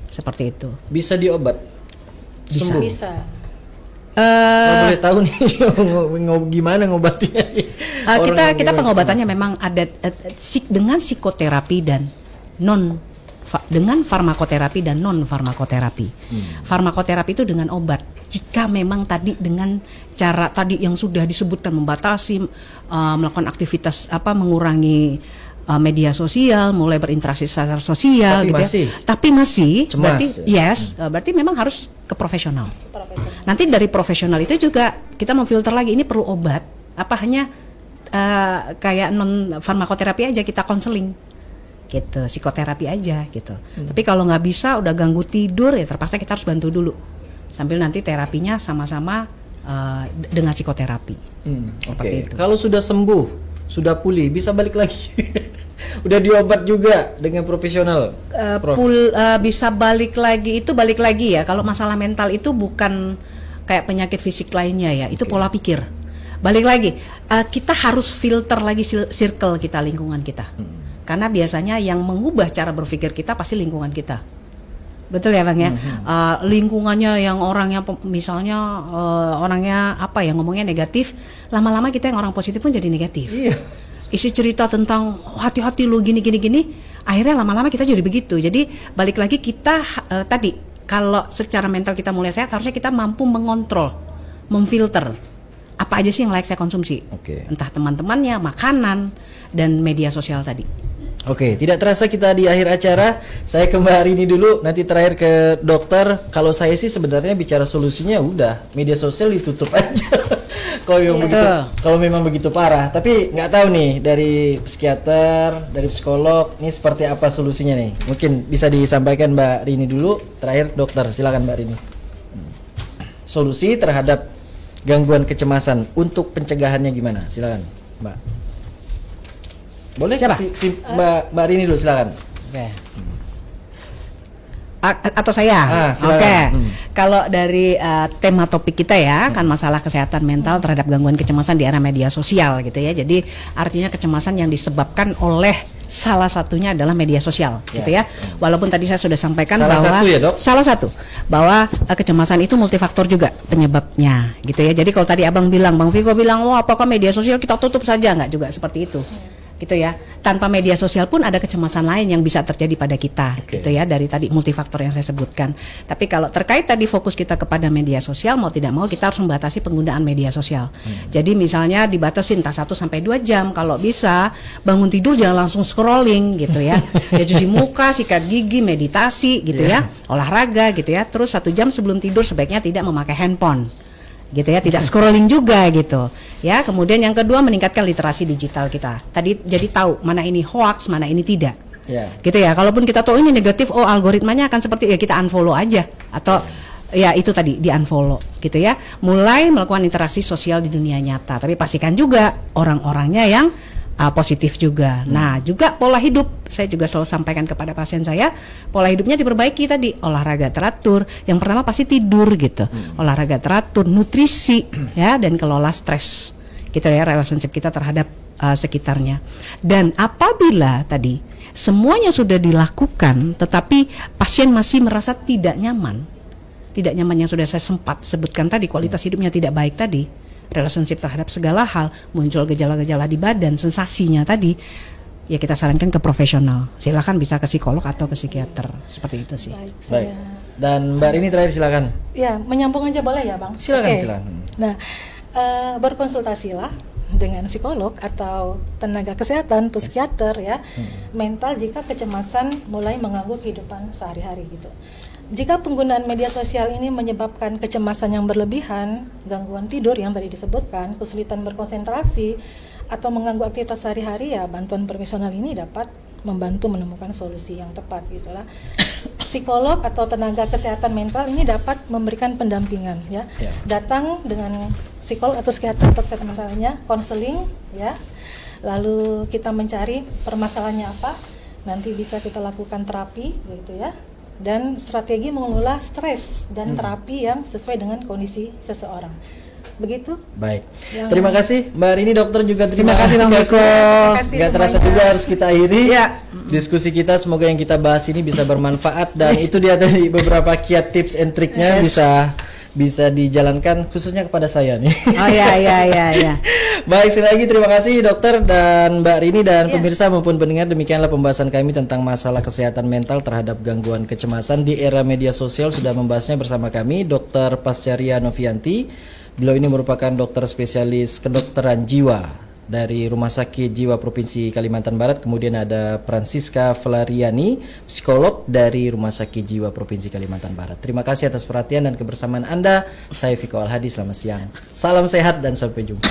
seperti itu. Bisa diobat? Sembuh? Bisa. Boleh tahu nih gimana ngobatnya? Kita pengobatannya memang ada dengan psikoterapi dan dengan farmakoterapi dan non farmakoterapi. Farmakoterapi itu dengan obat. Jika memang tadi dengan cara tadi yang sudah disebutkan, membatasi, melakukan aktivitas mengurangi media sosial, mulai berinteraksi secara sosial, tapi masih cemas, berarti berarti memang harus ke profesional. Nanti dari profesional itu juga kita memfilter lagi, ini perlu obat apa hanya kayak non farmakoterapi aja, kita konseling gitu, psikoterapi aja gitu. Tapi kalau nggak bisa, udah ganggu tidur, ya terpaksa kita harus bantu dulu sambil nanti terapinya sama-sama dengan psikoterapi. Seperti itu. Kalau sudah sembuh, sudah pulih, bisa balik lagi. Udah diobat juga dengan profesional. Bisa balik lagi ya. Kalau masalah mental itu bukan kayak penyakit fisik lainnya ya, itu pola pikir. Balik lagi, kita harus filter lagi circle kita, lingkungan kita. Karena biasanya yang mengubah cara berpikir kita pasti lingkungan kita. Betul ya Bang ya? Lingkungannya yang orangnya misalnya orangnya ngomongnya negatif, lama-lama kita yang orang positif pun jadi negatif. Iya. Isi cerita tentang hati-hati lu gini, akhirnya lama-lama kita jadi begitu. Jadi balik lagi kita tadi, kalau secara mental kita mulai sehat, harusnya kita mampu mengontrol, memfilter apa aja sih yang layak saya konsumsi. Entah teman-temannya, makanan, dan media sosial tadi. Oke, tidak terasa kita di akhir acara. Saya ke Mbak Rini dulu, nanti terakhir ke dokter. Kalau saya sih sebenarnya bicara solusinya udah, media sosial ditutup aja. Kalau memang begitu parah. Tapi nggak tahu nih dari psikiater, dari psikolog, ini seperti apa solusinya nih? Mungkin bisa disampaikan Mbak Rini dulu. Terakhir dokter, silakan Mbak Rini. Solusi terhadap gangguan kecemasan untuk pencegahannya gimana? Silakan Mbak. Boleh Mbak Rini dulu, silakan. Atau saya? Kalau dari tema topik kita ya, kan masalah kesehatan mental terhadap gangguan kecemasan di era media sosial gitu ya. Jadi artinya kecemasan yang disebabkan oleh salah satunya adalah media sosial gitu ya. Walaupun tadi saya sudah sampaikan salah satu bahwa kecemasan itu multifaktor juga penyebabnya gitu ya. Jadi kalau tadi Abang bilang, Bang Viko bilang, wah apakah media sosial kita tutup saja, nggak juga seperti itu. Gitu ya. Tanpa media sosial pun ada kecemasan lain yang bisa terjadi pada kita gitu ya, dari tadi multifaktor yang saya sebutkan. Tapi kalau terkait tadi fokus kita kepada media sosial, mau tidak mau kita harus membatasi penggunaan media sosial. Jadi misalnya dibatasi entah 1 sampai 2 jam, kalau bisa bangun tidur jangan langsung scrolling gitu ya. Ya cuci muka, sikat gigi, meditasi gitu ya, olahraga gitu ya. Terus 1 jam sebelum tidur sebaiknya tidak memakai handphone. Gitu ya, tidak scrolling juga gitu ya. Kemudian yang kedua, meningkatkan literasi digital kita tadi, jadi tahu mana ini hoax, mana ini tidak gitu ya. Kalaupun kita tahu ini negatif, algoritmanya akan seperti ya, kita unfollow aja atau ya itu tadi di unfollow gitu ya. Mulai melakukan interaksi sosial di dunia nyata, tapi pastikan juga orang-orangnya yang positif juga. Nah, juga pola hidup, saya juga selalu sampaikan kepada pasien saya, pola hidupnya diperbaiki tadi, olahraga teratur. Yang pertama pasti tidur gitu, olahraga teratur, nutrisi ya, dan kelola stres gitu ya, relationship kita terhadap sekitarnya. Dan apabila tadi semuanya sudah dilakukan, tetapi pasien masih merasa tidak nyaman yang sudah saya sempat sebutkan tadi, kualitas hidupnya tidak baik tadi, relationship terhadap segala hal, muncul gejala-gejala di badan, sensasinya tadi, ya kita sarankan ke profesional. Silakan bisa ke psikolog atau ke psikiater. Seperti itu sih. Baik. Dan Mbak Rini terakhir silakan. Ya, menyambung aja boleh ya Bang? Silakan. Nah, berkonsultasilah dengan psikolog atau tenaga kesehatan atau psikiater ya, mental jika kecemasan mulai mengganggu kehidupan sehari-hari gitu. Jika penggunaan media sosial ini menyebabkan kecemasan yang berlebihan, gangguan tidur yang tadi disebutkan, kesulitan berkonsentrasi, atau mengganggu aktivitas sehari-hari, ya bantuan profesional ini dapat membantu menemukan solusi yang tepat gitulah. Psikolog atau tenaga kesehatan mental ini dapat memberikan pendampingan ya. Datang dengan psikolog atau psikiater atau kesehatan mentalnya, konseling ya. Lalu kita mencari permasalahannya apa, nanti bisa kita lakukan terapi gitu ya. Dan strategi mengelola stres dan terapi yang sesuai dengan kondisi seseorang. Begitu. Baik. Terima kasih Mbak Rini, dokter juga terima kasih Bang Beko. Gak terasa juga harus kita akhiri diskusi kita. Semoga yang kita bahas ini bisa bermanfaat dan itu dia tadi beberapa kiat tips and triknya bisa dijalankan khususnya kepada saya nih. Oh ya. Baik, sekali lagi terima kasih dokter dan Mbak Rini dan pemirsa maupun pendengar, demikianlah pembahasan kami tentang masalah kesehatan mental terhadap gangguan kecemasan di era media sosial. Sudah membahasnya bersama kami Dr. Pascaria Novianti. Beliau ini merupakan dokter spesialis kedokteran jiwa dari Rumah Sakit Jiwa Provinsi Kalimantan Barat. Kemudian ada Francisca Valeriani, psikolog dari Rumah Sakit Jiwa Provinsi Kalimantan Barat. Terima kasih atas perhatian dan kebersamaan Anda. Saya Viko Alhadi, selamat siang. Salam sehat dan sampai jumpa.